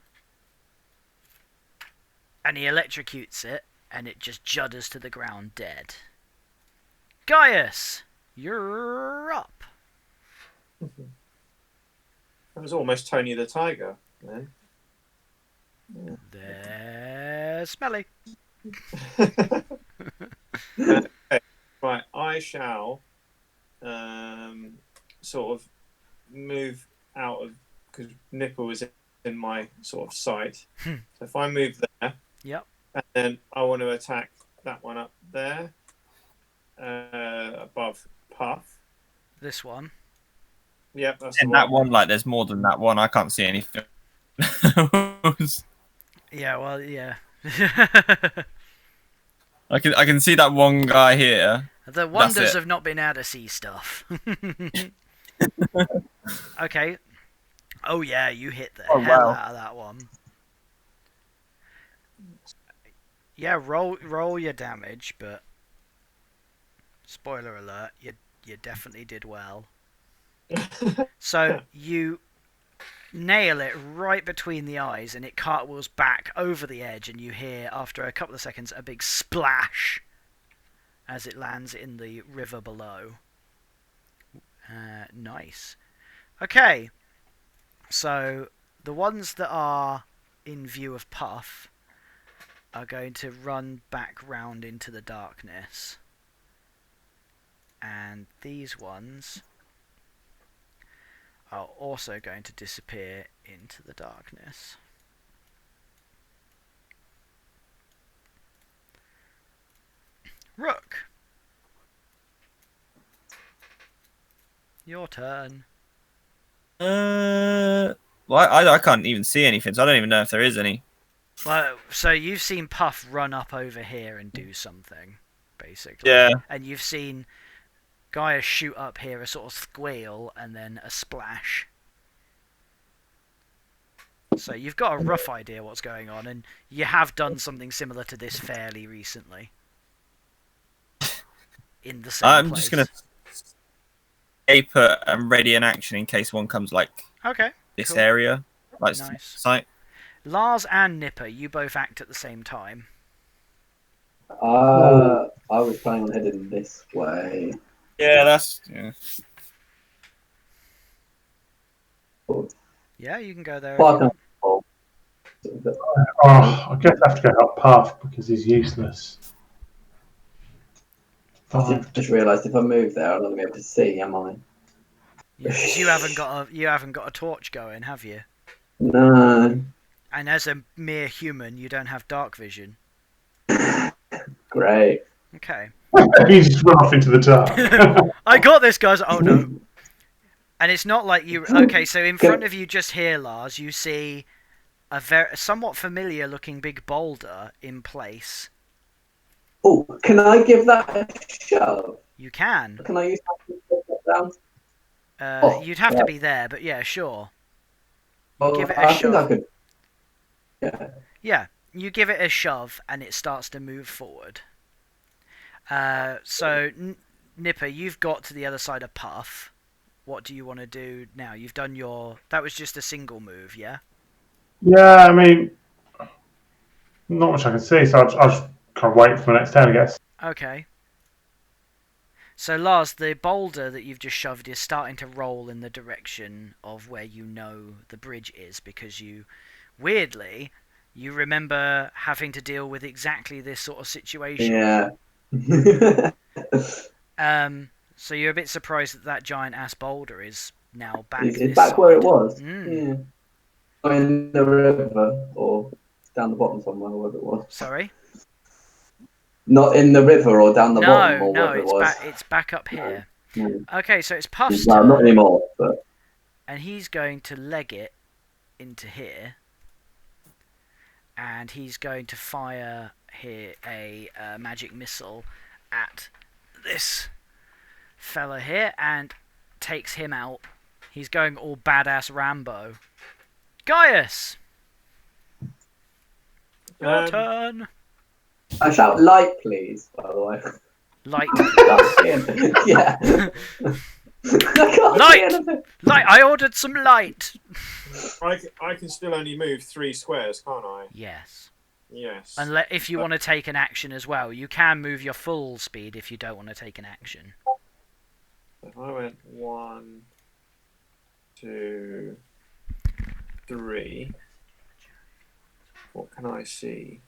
and he electrocutes it, and it just judders to the ground dead. Gaius, you're up. That was almost Tony the Tiger. Then. They're smelly. Okay, right, I shall sort of move out of because Nipper was in my sort of sight. So if I move there, Yep. and then I want to attack that one up there, above Puff. This one. Yep, that's the And one. that one, like, there's more than that one. I can't see anything. Yeah, well, yeah. I can see that one guy here. The wonders it. of not being able to see stuff. Okay. Oh yeah, you hit the Oh, hell wow. out of that one. Yeah, roll your damage, but spoiler alert, you definitely did well. So you nail it right between the eyes, and it cartwheels back over the edge, and you hear after a couple of seconds a big splash as it lands in the river below. Nice. Okay, so the ones that are in view of Puff are going to run back round into the darkness, and these ones are also going to disappear into the darkness. Rook, your turn. Well, I can't even see anything, so I don't even know if there is any. Well, so you've seen Puff run up over here and do something, basically. Yeah. And you've seen Gaia shoot up here, a sort of squeal, and then a splash. So you've got a rough idea what's going on, and you have done something similar to this fairly recently. In the same I'm place. just gonna stay put and ready in action in case one comes like Okay. this Cool. area, like Nice. site. Lars and Nipper, you both act at the same time. I was planning on heading this way. Yeah. Yeah, you can go there. But I If you want. Oh, I guess I have to go up Puff because he's useless. Fine. just realised if I move there, I'm not going to be able to see, am I? Yeah, 'cause you haven't got a torch going, have you? No. And as a mere human, you don't have dark vision. Great. Okay. He's just run off into the dark. I got this, guys. Oh no. And it's not like you. Okay, so in front of you, just here, Lars, you see a somewhat familiar-looking big boulder in place. Oh, can I give that a shove? You can. Can I use that to put that down? You'd have to be there, but yeah, sure. You Oh, give it a I think shove. I could. Yeah. Yeah, you give it a shove, and it starts to move forward. So, Nipper, you've got to the other side of Puff. What do you want to do now? You've done your... That was just a single move, yeah? Yeah, I mean, not much I can see, so I'll just Can't wait for the next turn, I guess. Okay. So Lars, the boulder that you've just shoved is starting to roll in the direction of where you know the bridge is, because you, weirdly, you remember having to deal with exactly this sort of situation. Yeah. So you're a bit surprised that that giant ass boulder is now back It's this back side. where it was. Mm. Yeah. Not in the river or down the bottom somewhere, or wherever it was. Sorry? Not in the river or down the bottom No, or no, wherever it it's was. back up here. No. Okay, so it's Puff's Well, not turn, anymore, but and he's going to leg it into here, and he's going to fire here a magic missile at this fella here and takes him out. He's going all badass Rambo. Gaius! Your turn! I shout light, please. By the way, Light, I please. can't see anything. Yeah. I can't Light! see anything. Light! I ordered some light! I can still only move 3 squares, can't I? Yes. Yes. Unless if you want to take an action as well, you can move your full speed if you don't want to take an action. If I went 1, 2, 3, what can I see?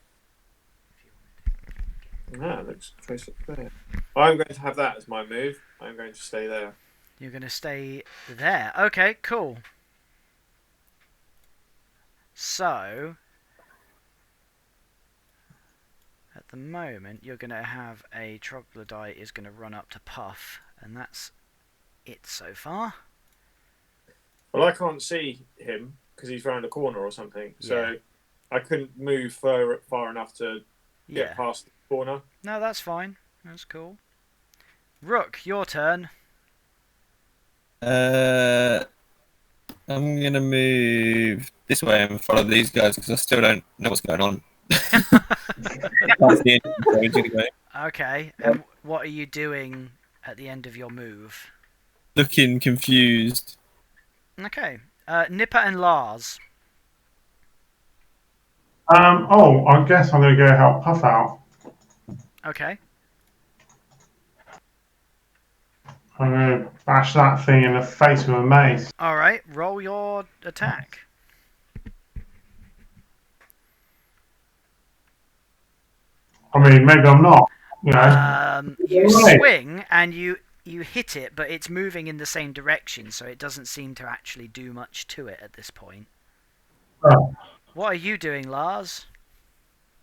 No, it looks close up there. I'm going to have that as my move. I'm going to stay there. You're going to stay there. Okay, cool. So, at the moment, you're going to have a troglodyte is going to run up to Puff, and that's it so far. Well, I can't see him because he's round a corner or something. So Yeah. I couldn't move far enough to get Yeah. past the corner. No, that's fine. That's cool. Rook, your turn. I'm gonna move this way and follow these guys because I still don't know what's going on. Can't see anything going. Okay, and what are you doing at the end of your move? Looking confused. Okay, Nipper and Lars. I guess I'm going to go help Puff out. Okay. I'm going to bash that thing in the face with a mace. Alright, roll your attack. I mean, maybe I'm not. You know. You Right. swing and you hit it, but it's moving in the same direction, so it doesn't seem to actually do much to it at this point. Oh. What are you doing, Lars?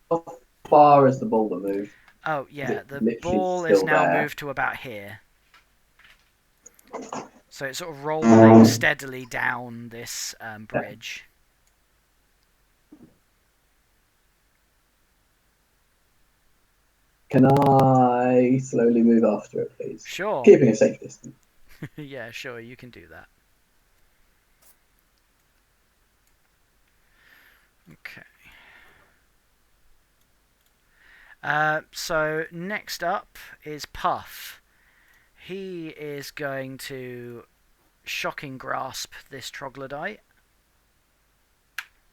How far as the boulder moved? Oh, yeah, it the literally ball is still now there? moved to about here. So it's sort of rolling steadily down this bridge. Can I slowly move after it, please? Sure. Keeping a safe distance. Yeah, sure, you can do that. Okay. So next up is Puff. He is going to shocking grasp this troglodyte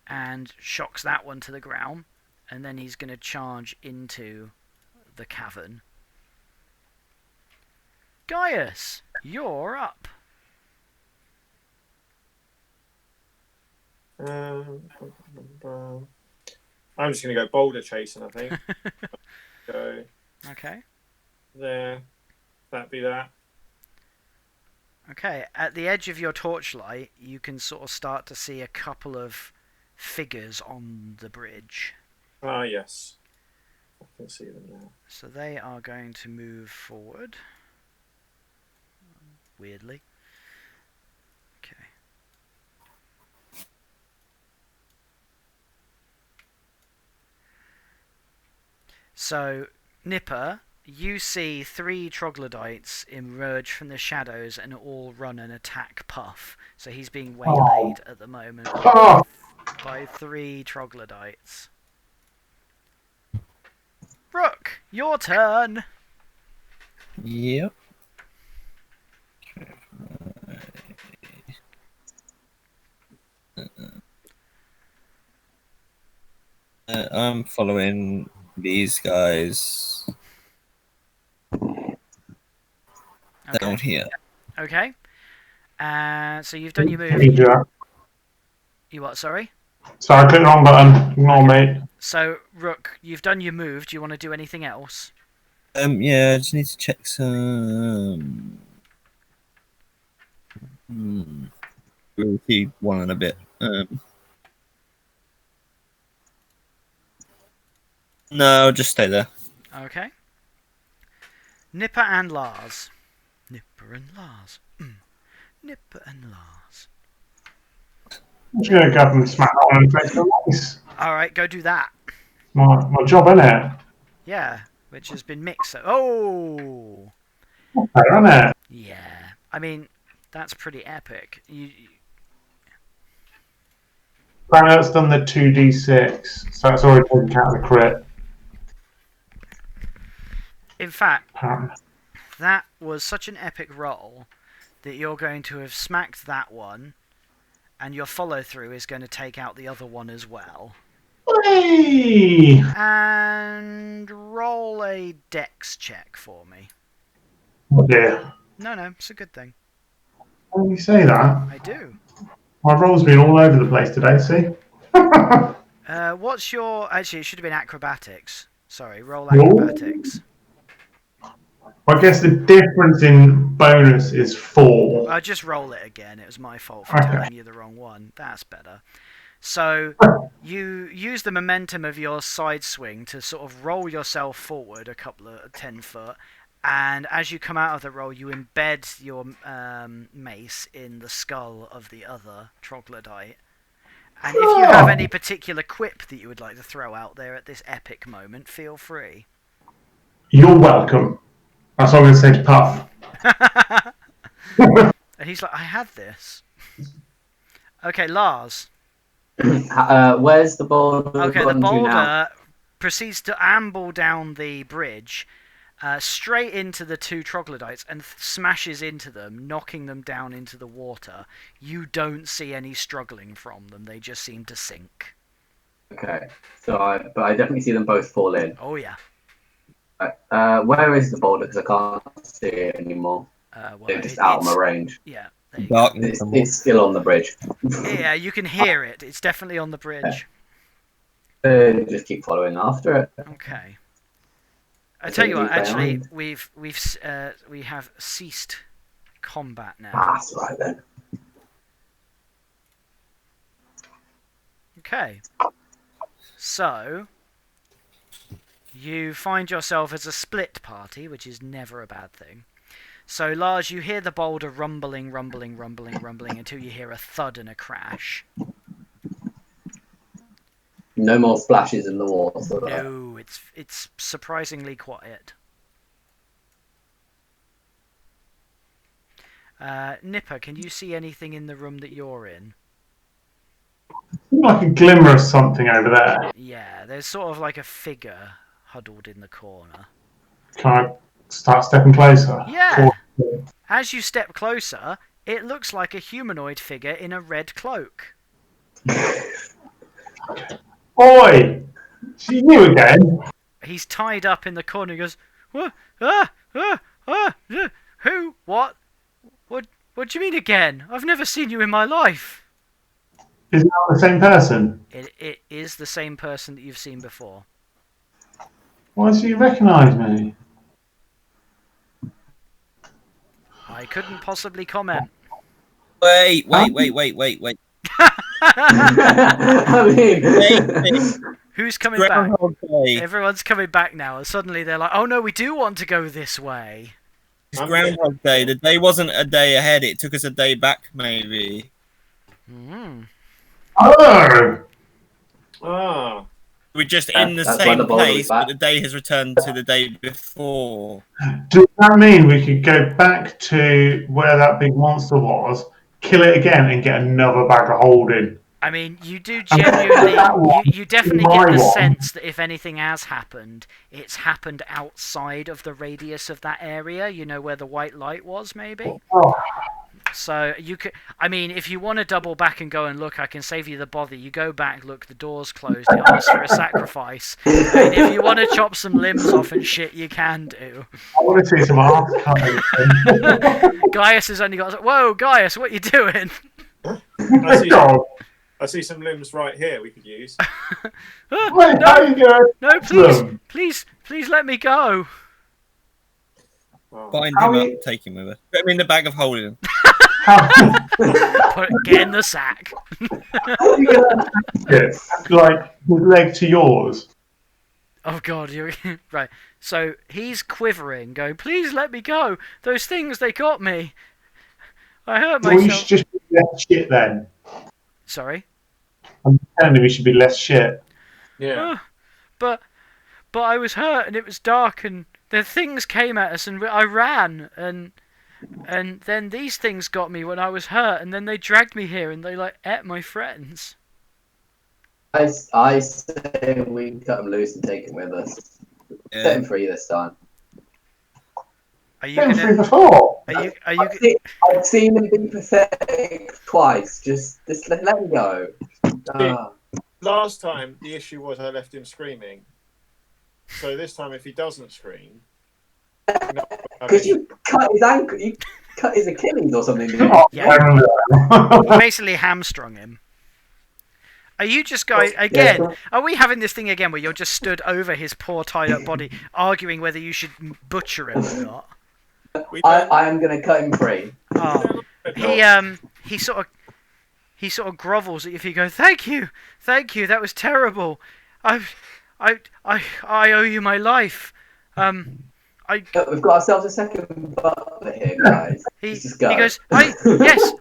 and shocks that one to the ground, and then he's going to charge into the cavern. Gaius, you're up. I'm just going to go boulder chasing, I think. Go Okay. there. That'd be that. Okay, at the edge of your torchlight, you can sort of start to see a couple of figures on the bridge. Ah, yes. I can see them now. So they are going to move forward. Weirdly. Okay. So, Nipper, you see 3 troglodytes emerge from the shadows and all run and attack Puff. So he's being waylaid at the moment Oh. by 3 troglodytes. Rook, your turn. Yep. I'm following these guys down Okay. here. Okay. So you've done your move. Yeah. You what? Sorry. Sorry, I clicked the wrong button. Ignore me. So Rook, you've done your move. Do you want to do anything else? Yeah, I just need to check some. We'll see one in a bit. No, just stay there. Okay. Nipper and Lars. Nipper and Lars. Nipper and Lars. I'm just going to go up and smack that one in the face with a mace. All right, go do that. My job, innit? Yeah, which has been mixed. Oh. Okay, innit? Yeah. I mean, that's pretty epic. Apparently that's done the 2d6, so that's already taken out of the crit. In fact, Apparently. that was such an epic roll that you're going to have smacked that one, and your follow through is going to take out the other one as well. Whee! And roll a dex check for me. Oh dear. No, it's a good thing. Why do you say that? I do. My roll's been all over the place today, see? What's your... Actually, it should have been acrobatics. Sorry, roll Ooh. acrobatics. I guess the difference in bonus is 4. I'll just roll it again. It was my fault for Okay. telling you the wrong one. That's better. So, you use the momentum of your side swing to sort of roll yourself forward a couple of 10 foot, and as you come out of the roll, you embed your mace in the skull of the other troglodyte. And if you have any particular quip that you would like to throw out there at this epic moment, feel free. You're welcome. That's what I'm going to say to Puff. And he's like, I had this. Okay, Lars. Where's the boulder? Okay, the gone to now? boulder proceeds to amble down the bridge straight into the two troglodytes and smashes into them, knocking them down into the water. You don't see any struggling from them. They just seem to sink. Okay, but I definitely see them both fall in. Oh, yeah. Where is the boulder? Because I can't see it anymore. They're just out of my range. Yeah, there you go. Darkness. It's still on the bridge. Yeah, you can hear it. It's definitely on the bridge. Just keep following after it. Okay. I tell you what, actually, behind. we have ceased combat now. That's right then. Okay. So, you find yourself as a split party, which is never a bad thing. So, Lars, you hear the boulder rumbling until you hear a thud and a crash. No more splashes in the water. No, it's surprisingly quiet. Nipper, can you see anything in the room that you're in? Like a glimmer of something over there. Yeah, there's sort of like a figure huddled in the corner. Can I start stepping closer? Yeah. As you step closer, it looks like a humanoid figure in a red cloak. Oi! She's you again. He's tied up in the corner. He goes, "What? Who? What? What do you mean again? I've never seen you in my life." Is it not the same person? It is the same person that you've seen before. Why does he recognise me? I couldn't possibly comment. Wait. I mean, Who's coming back? Groundhog Day. Everyone's coming back now, and suddenly they're like, "Oh no, we do want to go this way." It's Groundhog Day. The day wasn't a day ahead. It took us a day back, maybe. Oh! Ah, We're just in the that's why same the boulder was place, back. but the day has returned to the day before. Does that mean we could go back to where that big monster was, kill it again, and get another bag of holding? I mean, you do genuinely, you definitely get the sense that if anything has happened, it's happened outside of the radius of that area, you know, where the white light was, maybe? Oh, So you could, I mean, if you want to double back and go and look, I can save you the bother. You go back, look, the door's closed. It asks for a sacrifice. And if you want to chop some limbs off and shit, you can do. I want to see some arse cutting. Gaius has only got. Whoa, Gaius, what you doing? I see some limbs right here we could use. Wait, how you going? No, please let me go. Oh. Bind How him you- up, take him with us. Put him in the bag of holding. Get in the sack. Like his leg to yours. Oh God, you're right. So he's quivering, going, "Please let me go. Those things, they got me. I hurt Well, you myself." should just be less shit then. Sorry. I'm telling you, we should be less shit. Yeah. But I was hurt and it was dark and the things came at us and I ran and then these things got me when I was hurt and then they dragged me here and they like ate my friends. I say we cut him loose and take him with us. Set him free this time. Are you Been through gonna? before. Are you? I've seen him be pathetic twice. Just let him go. Ah. Last time the issue was I left him screaming. So this time, if he doesn't scream, Because you cut his ankle, you cut his Achilles or something. Didn't you? Oh, Yeah. I remember that. You basically hamstrung him. Are you just going again? Yeah. Are we having this thing again where you're just stood over his poor tied up body, arguing whether you should butcher him or not? I am going to cut him free. Oh, he sort of grovels at your feet, going, thank you, that was terrible. I owe you my life. We've got ourselves a second butler here, guys. He Just go. goes, yes,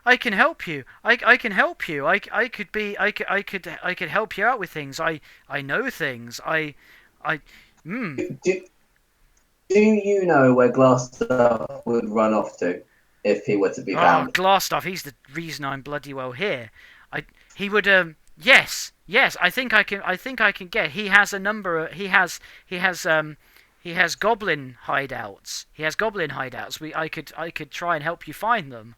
I can help you. I can help you. I could help you out with things. I know things. Do you know where Gloucester would run off to if he were to be found? Glassstaff, he's the reason I'm bloody well here. He would yes, I think I can get. He has a number of, he has goblin hideouts. I could try and help you find them.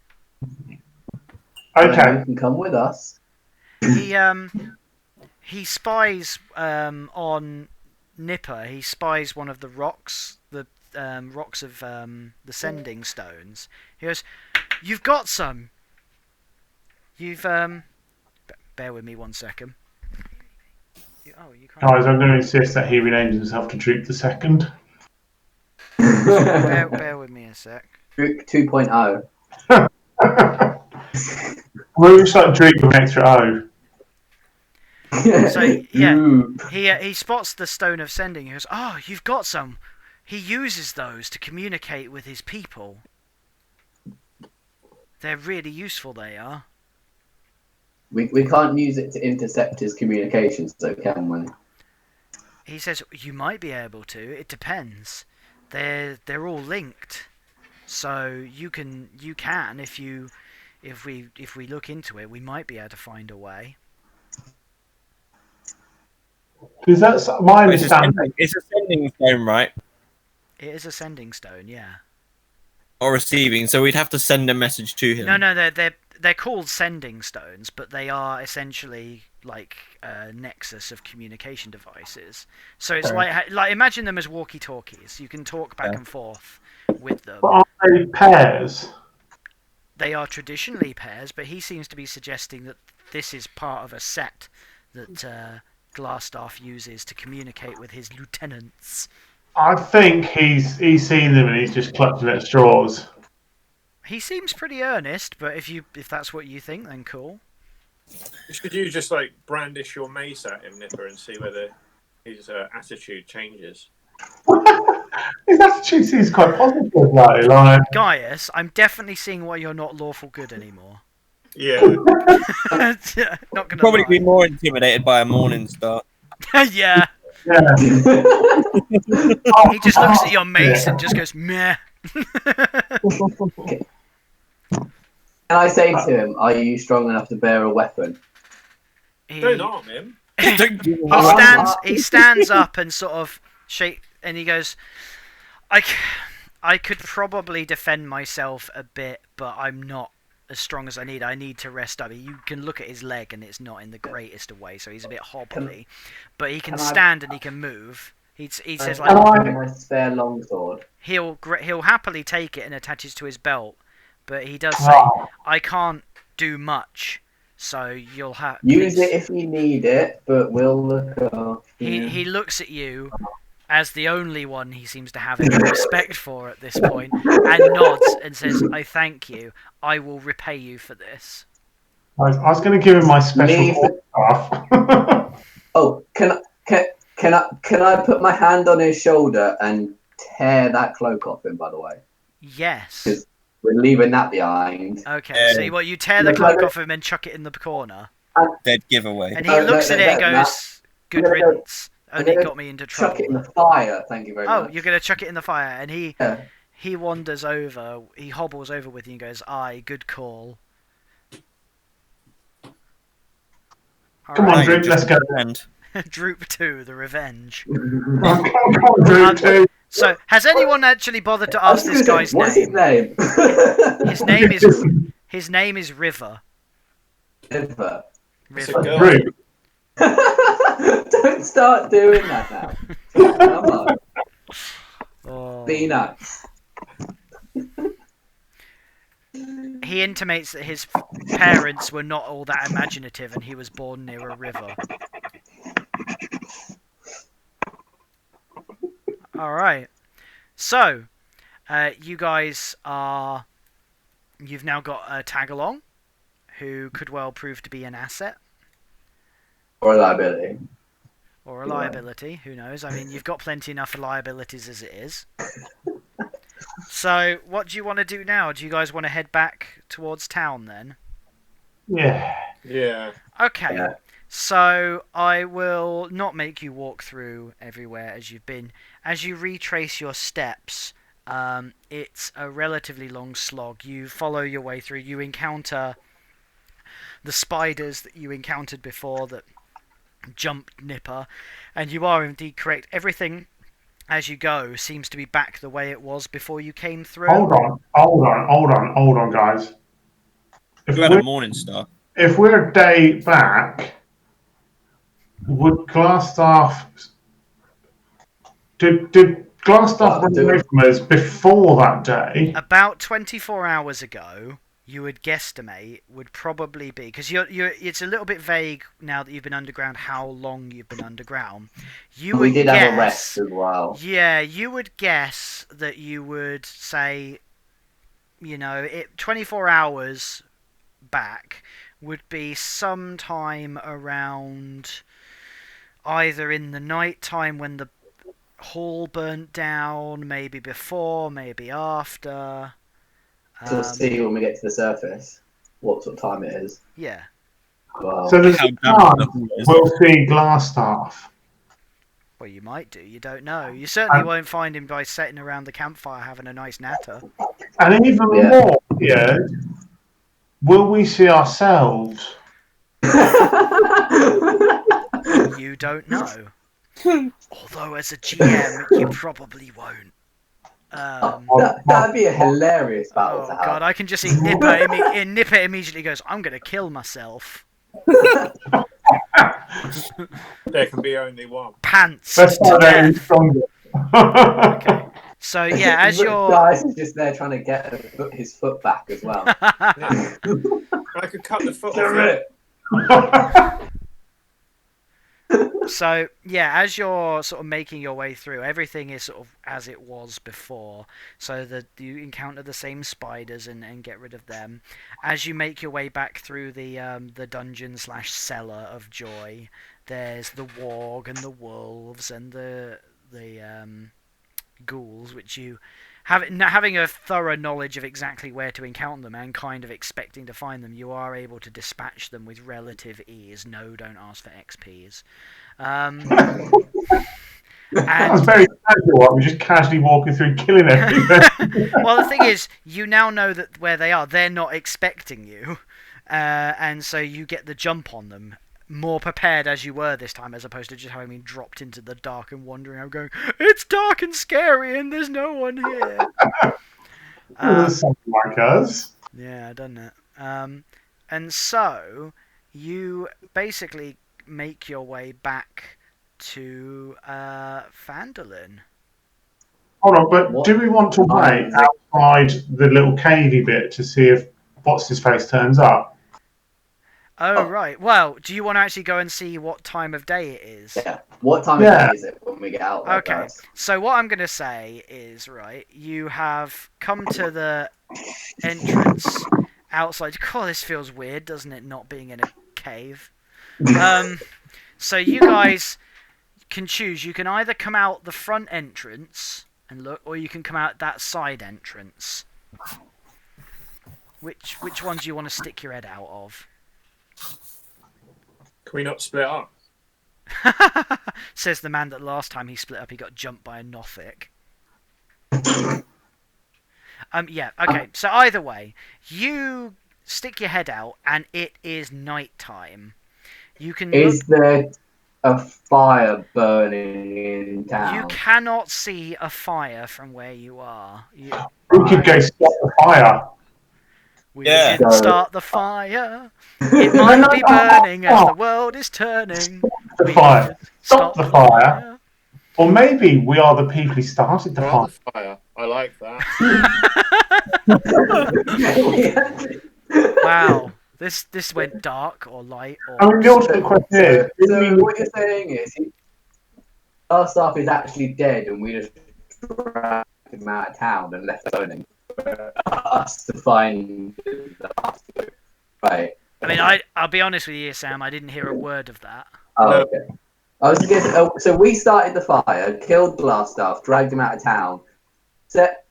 Okay. You can come with us. He spies on Nipper. He spies one of the rocks, the rocks of the sending stones. He goes, "You've got some. You've bear with me 1 second." You can't. Guys, I'm going to insist that he renames himself to Droop the Second. bear with me a sec. Group 2.0. Well, it's like Droop with an extra O. So yeah, Ooh. he spots the stone of sending. He goes, "Oh, you've got some." He uses those to communicate with his people. They're really useful. They are. We can't use it to intercept his communications, though, can we? He says you might be able to. It depends. They're all linked, so you can if we look into it, we might be able to find a way. Because that's my understanding. It's a sending stone, right? It is a sending stone, yeah. Or receiving, so we'd have to send a message to him. No, they're called sending stones, but they are essentially like a nexus of communication devices. So it's like imagine them as walkie-talkies. You can talk back and forth with them. But are they pairs? They are traditionally pairs, but he seems to be suggesting that this is part of a set that Glassstaff uses to communicate with his lieutenants. I think he's seen them and he's just clutching at straws. He seems pretty earnest, but if that's what you think, then cool. Should you just like brandish your mace at him, Nipper, and see whether his attitude changes? His attitude seems quite positive, though. Like, Gaius, I'm definitely seeing why you're not lawful good anymore. Yeah. Not gonna Probably lie. be more intimidated by a morning star. Yeah. yeah. He just looks at your mace and just goes meh. Can I say to him, are you strong enough to bear a weapon? Don't harm him. He stands up and sort of shake, and he goes, I could probably defend myself a bit, but I'm not as strong as I need. I need to rest up. You can look at his leg, and it's not in the greatest of ways, so he's a bit hobbly. But he can stand and he can move. He says like my spare longsword. he'll happily take it and attaches to his belt, but he does say, Oh, "I can't do much, so you'll have Use it if you need it, but we'll look up. He looks at you as the only one he seems to have any respect for at this point, and nods and says, "I thank you. I will repay you for this." I was going to give him my special Leave court staff. Oh, can I put my hand on his shoulder and tear that cloak off him? By the way, Yes. 'cause we're leaving that behind. Okay, so you tear the cloak off him and chuck it in the corner, Dead giveaway. and he looks at it and goes, "Good I'm gonna go- riddance. Only got me into Chuck it in trouble." the fire. Thank you very Oh, much. you're gonna chuck it in the fire, and Yeah. he wanders over. He hobbles over with you and goes, "Aye, good call." Come on, Alright. Drew, let's go. Droop 2, the revenge. Come on, Drew, too. So, has anyone actually bothered to ask this guy's What's his name? name? His name is River. River. It's a River. girl. Drew. Don't start doing that now. Come on. Oh. Be nice. He intimates that his parents were not all that imaginative and he was born near a river. Alright. So, you guys are... You've now got a tag-along, who could well prove to be an asset. Or a liability. Or a liability, who knows? I mean, you've got plenty enough liabilities as it is. So, what do you want to do now? Do you guys want to head back towards town then? Yeah. Yeah. Okay, Yeah. so I will not make you walk through everywhere as you've been. As you retrace your steps, it's a relatively long slog. You follow your way through, you encounter the spiders that you encountered before that jumped Nipper, and you are indeed correct. Everything as you go seems to be back the way it was before you came through. Hold on, guys. You had a morning star. If we're a day back, would Glassstaff... Did Glassstaff run away from us before that day? About 24 hours ago, you would guesstimate would probably be, because it's a little bit vague now that you've been underground how long you've been underground. We did have a rest as well. Yeah, you would guess that you would say, 24 hours back would be sometime around either in the night time when the hall burnt down, maybe before, maybe after. We'll see when we get to the surface what sort of time it is. Yeah. Well, So there's How a damp chance the hall is. we'll see Glassstaff. Well, you might do. You don't know. You certainly won't find him by sitting around the campfire having a nice natter. And even more, will we see ourselves? You don't know. Although, as a GM, you probably won't. that'd be a hilarious battle Oh to have. god, I can just see Nipper. Nipper immediately goes, "I'm gonna kill myself." There can be only one. Pants Let's to find out who's death. stronger. Okay. So yeah, as you're Dice is just there trying to get his foot back as well. Yeah. I could cut the foot off it. So yeah, as you're sort of making your way through, everything is sort of as it was before. So that you encounter the same spiders and get rid of them. As you make your way back through the dungeon / cellar of joy, there's the warg and the wolves and the ghouls, which you having a thorough knowledge of exactly where to encounter them and kind of expecting to find them, you are able to dispatch them with relative ease. No, don't ask for XPs. That was very casual. I was just casually walking through, killing everything. Well, the thing is, you now know that where they are, they're not expecting you, and so you get the jump on them more prepared as you were this time, as opposed to just having been dropped into the dark and wandering out going, it's dark and scary and there's no one here. Something like us. Yeah, doesn't it? And so you basically make your way back to Phandalin. Hold on, but What? do we want to wait outside the little cavey bit to see if what's his face turns up? Oh, right. Well, do you want to actually go and see what time of day it is? Yeah. What time of day is it when we get out there? Okay, Guys? so what I'm going to say is, right, you have come to the entrance outside. God, this feels weird, doesn't it, not being in a cave? So you guys can choose. You can either come out the front entrance and look, or you can come out that side entrance. Which one do you want to stick your head out of? Can we not split up? Says the man that last time he split up, he got jumped by a Nothic. Yeah, okay. So either way, you stick your head out, and it is night time. You can. Is there a fire burning in town? You cannot see a fire from where you are. We could go stop the fire. We Yeah. didn't start the fire. It might be burning as the world is turning. The fire. Stop the fire. Or maybe we are the people who started the fire. The fire. I like that. Wow. This went dark or light or. I mean, the ultimate question is: So what you're saying is, our staff is actually dead, and we just dragged him out of town and left burning for us to find the master. Right. I mean, I'll be honest with you, Sam. I didn't hear a word of that. Oh, No. okay. I was guessing, so we started the fire, killed glass staff, dragged him out of town,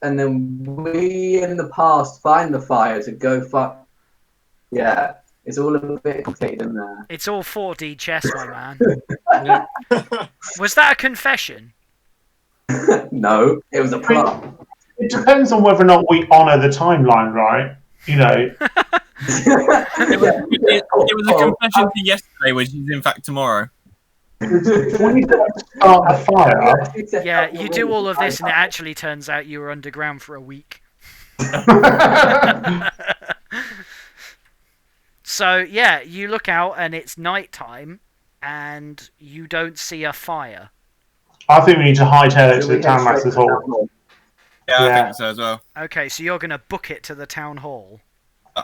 and then we in the past find the fire to go fuck. Yeah, it's all a bit complicated in there. It's all 4D chess, my man. Was that a confession? No, it was a plot. It depends on whether or not we honour the timeline, right? You know. It was a confession for yesterday, which is in fact tomorrow. When you start the fire, Yeah, you do all of this, and it actually turns out you were underground for a week. So yeah, you look out and it's nighttime, and you don't see a fire. I think we need to hightail it to Should we the town head straight master's to the hall. town hall? Yeah, Yeah. I think so as well. Okay, so you're gonna book it to the town hall.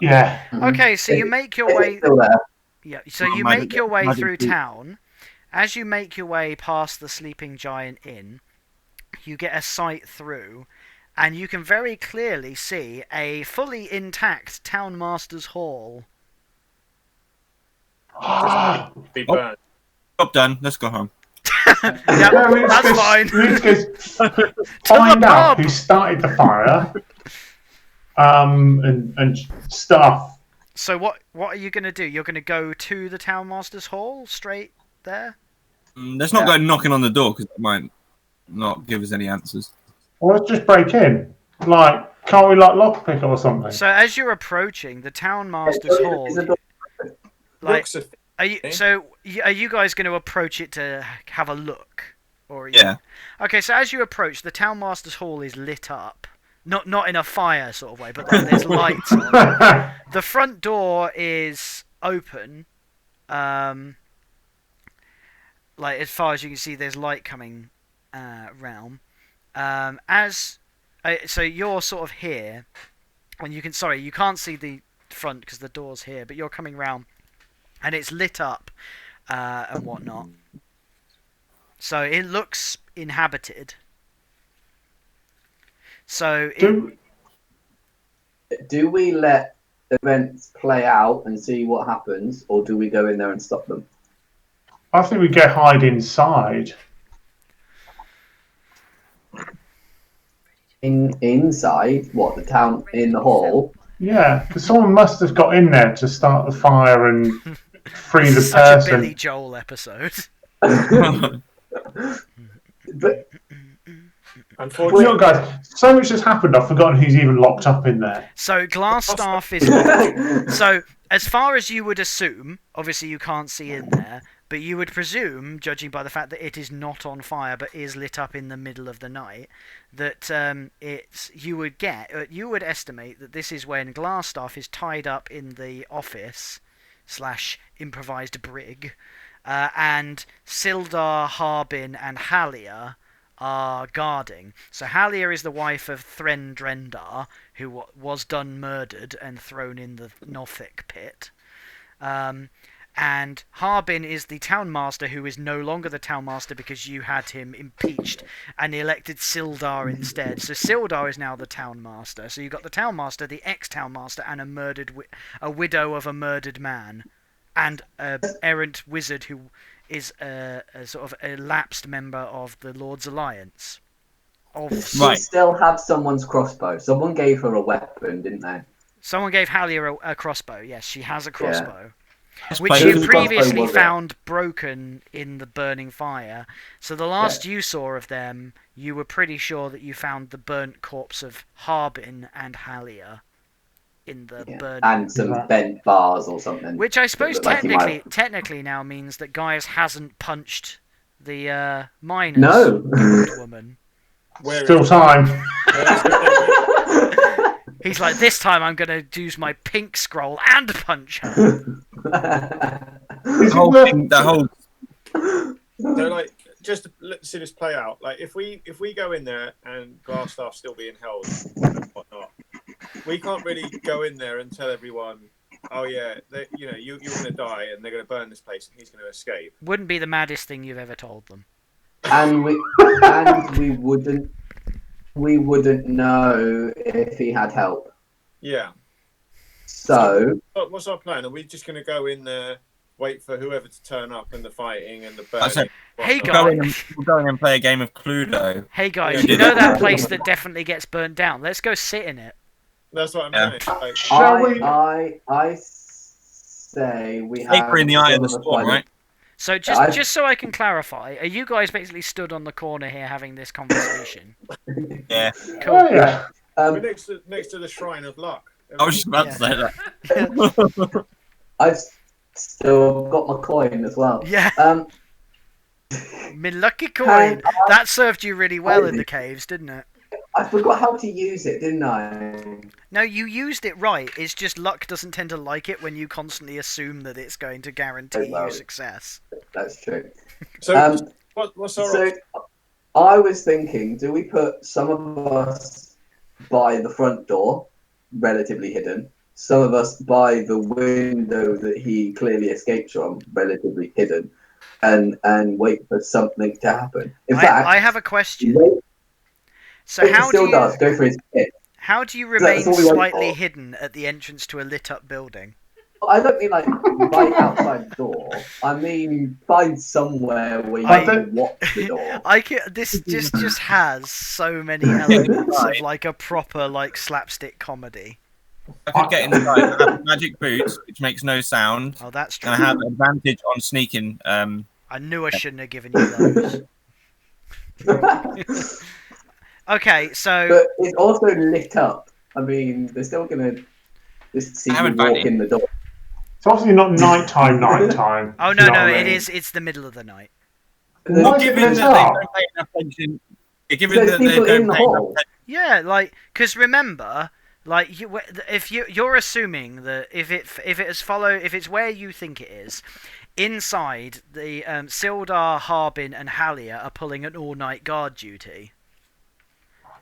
Yeah. Okay, so you make your Is it way. still there? Yeah, so you Might make your way might through be- town. As you make your way past the Sleeping Giant Inn, you get a sight through, and you can very clearly see a fully intact Town Master's Hall. Be burned. Job done. Let's go home. Yep, No, we need to that's go- fine. We need to go find out pub. who started the fire, and stuff. So what are you going to do? You're going to go to the Town Master's Hall straight there? Let's not go knocking on the door because it might not give us any answers. Well, let's just break in. Like, can't we like lockpick it or something? So as you're approaching the Town Master's Hall, Is the door- like, Looks a are you guys going to approach it to have a look, or are you... Yeah. Okay, so as you approach, the Town Master's Hall is lit up, not in a fire sort of way, but there's lights on. The front door is open, like as far as you can see, there's light coming round. So you're sort of here, and you can't see the front because the door's here, but you're coming round, and it's lit up and whatnot. So it looks inhabited. So Do we let events play out and see what happens, or do we go in there and stop them? I think we go hide inside. Inside what, the town, in the hall? Yeah, because someone must have got in there to start the fire and free the such a Billy person. Joel episode. But unfortunately. Well, guys, so much has happened. I've forgotten who's even locked up in there. So Glassstaff is locked. So as far as you would assume, obviously you can't see in there, but you would presume, judging by the fact that it is not on fire but is lit up in the middle of the night, that you would estimate that this is when Glassstaff is tied up in the office / improvised brig, and Sildar, Harbin, and Halia are guarding. So Halia is the wife of Threndrendar, who was done murdered and thrown in the Nothic pit. And Harbin is the townmaster, who is no longer the townmaster because you had him impeached and elected Sildar instead. So Sildar is now the townmaster. So you've got the townmaster, the ex-townmaster, and a widow of a murdered man, and an errant wizard who is a sort of a lapsed member of the Lord's Alliance. Does she still have someone's crossbow? Someone gave her a weapon, didn't they? Someone gave Halia a crossbow. Yes, she has a crossbow. Yeah. Which you previously found broken in the burning fire. So the last you saw of them, you were pretty sure that you found the burnt corpse of Harbin and Halia in the burning... And some bent bars or something. Which I suppose technically now means that Gaius hasn't punched the miners woman. Still time. He's like, this time I'm going to use my pink scroll and punch her. So, like, just to see this play out. Like, if we go in there and Glassstaff's still being held and whatnot, we can't really go in there and tell everyone, oh yeah, you're going to die and they're going to burn this place and he's going to escape. Wouldn't be the maddest thing you've ever told them. And we wouldn't know if he had help. Yeah. So what's our plan? Are we just going to go in there, wait for whoever to turn up and the fighting and the burning? Hey guys, we'll go in and play a game of Cluedo. Hey guys, you know that place that definitely gets burnt down? Let's go sit in it. That's what I mean. Like, I say we have paper in the eye of the storm, right? So just so I can clarify, are you guys basically stood on the corner here having this conversation? Yeah. Cool. Oh, yeah. we're next to the Shrine of Luck. I was just about to say that. I've still got my coin as well. Yeah. My lucky coin. That served you really well in the caves, didn't it? I forgot how to use it, didn't I? No, you used it right. It's just luck doesn't tend to like it when you constantly assume that it's going to guarantee you success. That's true. So, what's our option? I was thinking, do we put some of us by the front door, relatively hidden, some of us by the window that he clearly escaped from, relatively hidden, and wait for something to happen? In fact, I have a question. So how do you go for his pit. How do you remain slightly hidden at the entrance to a lit up building? I don't mean like right outside the door. I mean find somewhere where you can watch the door. This just has so many elements of like a proper like slapstick comedy. I could get inside. I have magic boots, which makes no sound. Oh, that's true. And I have advantage on sneaking. I knew I shouldn't have given you those. Okay, so... But it's also lit up. I mean, they're still going to just see you walk in the door. It's obviously not nighttime. Oh, no, it is. It's the middle of the night. Well, given that they don't pay enough attention... Given that they don't pay enough attention... Yeah, like, because remember... Like if you're assuming that if it's where you think it is, inside the Sildar, Harbin, and Halia are pulling an all-night guard duty.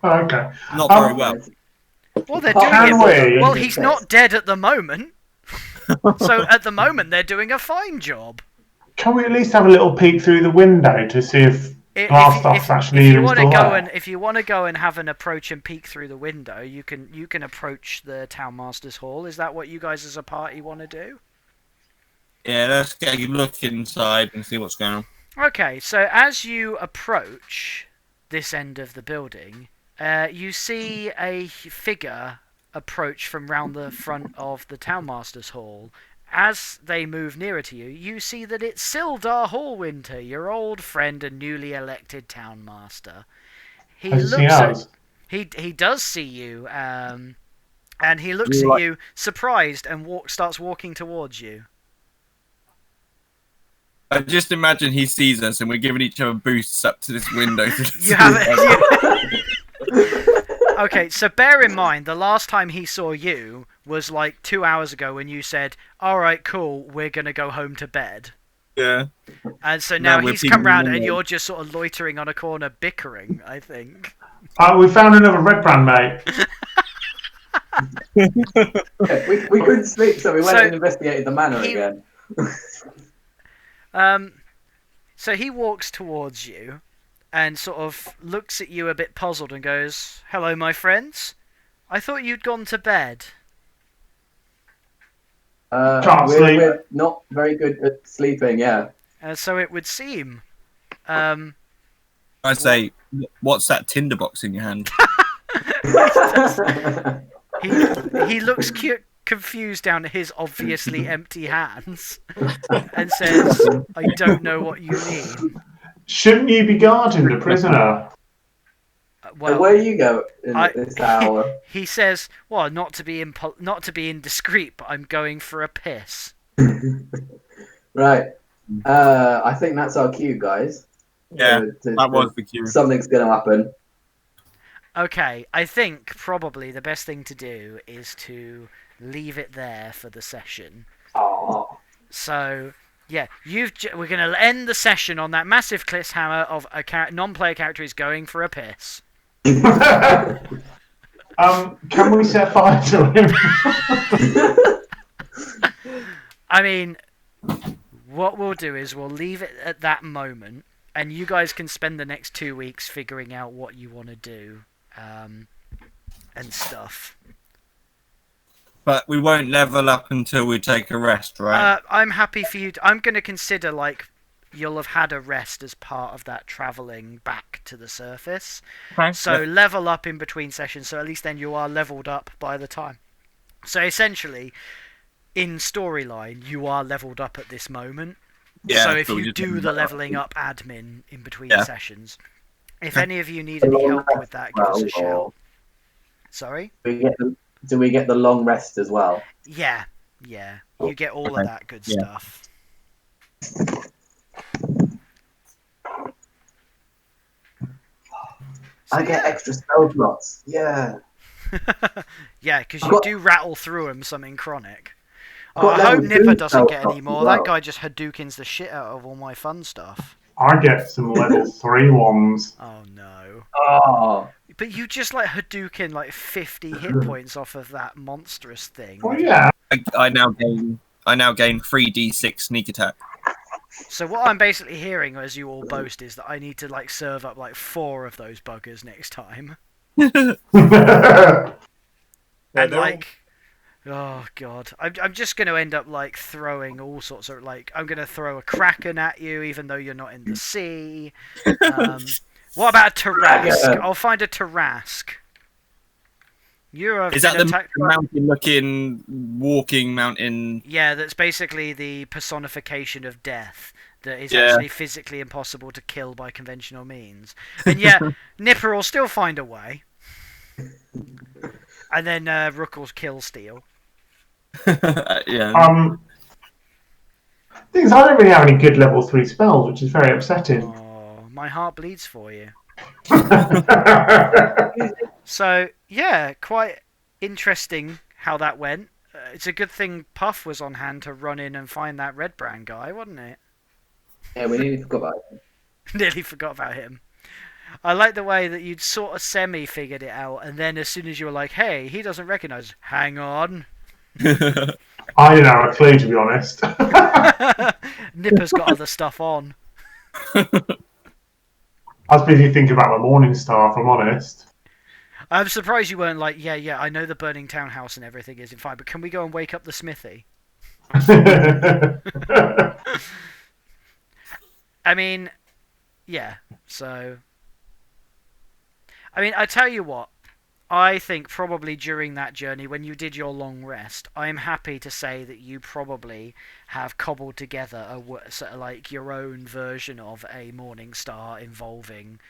Okay. Not very well. Well, they're doing it. Well, he's not dead at the moment, so at the moment they're doing a fine job. Can we at least have a little peek through the window to see if actually if you want to go and if you want to go and have an approach and peek through the window, you can approach the townmaster's hall. Is that what you guys as a party want to do? Yeah, let's get a look inside and see what's going on. Okay, so as you approach this end of the building, you see a figure approach from round the front of the townmaster's hall. As they move nearer to you, you see that it's Sildar Hallwinter, your old friend and newly elected townmaster. He does see you, And he looks at Like- you, surprised, and starts walking towards you. I just imagine he sees us and we're giving each other boosts up to this window. You haven't. Okay, so bear in mind, the last time he saw you was like 2 hours ago when you said, "Alright, cool, we're gonna go home to bed." Yeah. And so now Now we're he's come round peeking and in. you're just sort of loitering on a corner bickering, I think. We found another red brand, mate. We couldn't sleep, so we went So and investigated the manor he- again. So he walks towards you and sort of looks at you a bit puzzled and goes, "Hello, my friends. I thought you'd gone to bed." Can't we're, sleep. we're not very good at sleeping, yeah. So it would seem. I say, what's that tinderbox in your hand? He looks confused down at his obviously empty hands and says, "I don't know what you mean." Shouldn't you be guarding the prisoner? Well, Where you go in I- this hour? he says, "Well, not to be indiscreet, but I'm going for a piss." Right. I think that's our cue, guys. Yeah, that was the cue. Something's going to happen. Okay, I think probably the best thing to do is to leave it there for the session. Oh. So, yeah, we're going to end the session on that massive cliffhanger of a non-player character is going for a piss. Can we set fire to him? I mean, what we'll do is we'll leave it at that moment, and you guys can spend the next 2 weeks figuring out what you want to do, and stuff. But we won't level up until we take a rest, right? I'm happy for you. I'm going to consider, like, you'll have had a rest as part of that travelling back to the surface. Okay. So level up in between sessions, so at least then you are leveled up by the time. So essentially, in storyline, you are leveled up at this moment. Yeah, So if but we you just do haven't the got leveling up admin in between Yeah. sessions, if any of you need any help with that, give us a shout. Sorry? Do we get the long rest as well? Yeah. You get all of Okay. that good Yeah. stuff. So, I get yeah. extra spell slots. Yeah. Yeah, because I've you got- do rattle through him something chronic. I've Oh, got I hope level Nipper 2 doesn't spell get slots any as more. well. That guy just Hadoukens the shit out of all my fun stuff. I get some level 3 ones. Oh no. Oh. But you just like Hadouken like 50 hit points off of that monstrous thing. Oh yeah. I now gain 3d6 sneak attack. So what I'm basically hearing as you all boast is that I need to like serve up like 4 of those buggers next time. Yeah, And they're all- like, oh god, I'm just going to end up like throwing all sorts of like, I'm going to throw a kraken at you even though you're not in the sea. What about a Tarask? Kraken. I'll find a Tarask. Is that the mountain-looking, walking mountain? Yeah, that's basically the personification of death that is Yeah. actually physically impossible to kill by conventional means. And yeah, Nipper will still find a way. And then Rook will kill Steel. Yeah. Things I don't really have any good level 3 spells, which is very upsetting. Oh, my heart bleeds for you. So, yeah, quite interesting how that went. It's a good thing Puff was on hand to run in and find that Red Brand guy, wasn't it? Yeah, we nearly forgot about it. Nearly forgot about him. I like the way that you'd sort of semi-figured it out, and then as soon as you were like, hey, he doesn't recognise, hang on. I didn't have a clue, to be honest. Nipper's got other stuff on. I was busy thinking about my morning star, if I'm honest. I'm surprised you weren't like, yeah, I know the burning townhouse and everything isn't fine, but can we go and wake up the smithy? I mean, yeah, so... I mean, I tell you what, I think probably during that journey, when you did your long rest, I'm happy to say that you probably have cobbled together sort of like your own version of a Morning Star involving,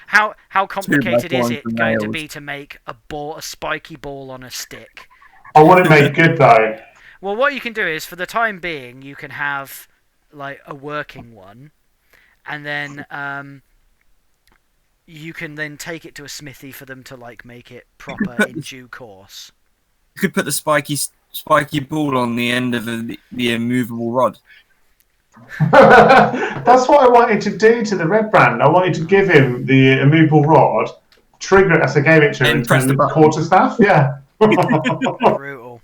how 2 by complicated 4 is and it some going to nails. be to make a spiky ball on a stick? I want it made good though. Well, what you can do is, for the time being, you can have like a working one, and then you can then take it to a smithy for them to like make it proper in due course. You could put the spiky ball on the end of the immovable rod. That's what I wanted to do to the red brand. I wanted to give him the immovable rod, trigger it as I gave it to him, And and press turn the the button. quarterstaff. Yeah. Brutal.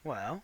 Well,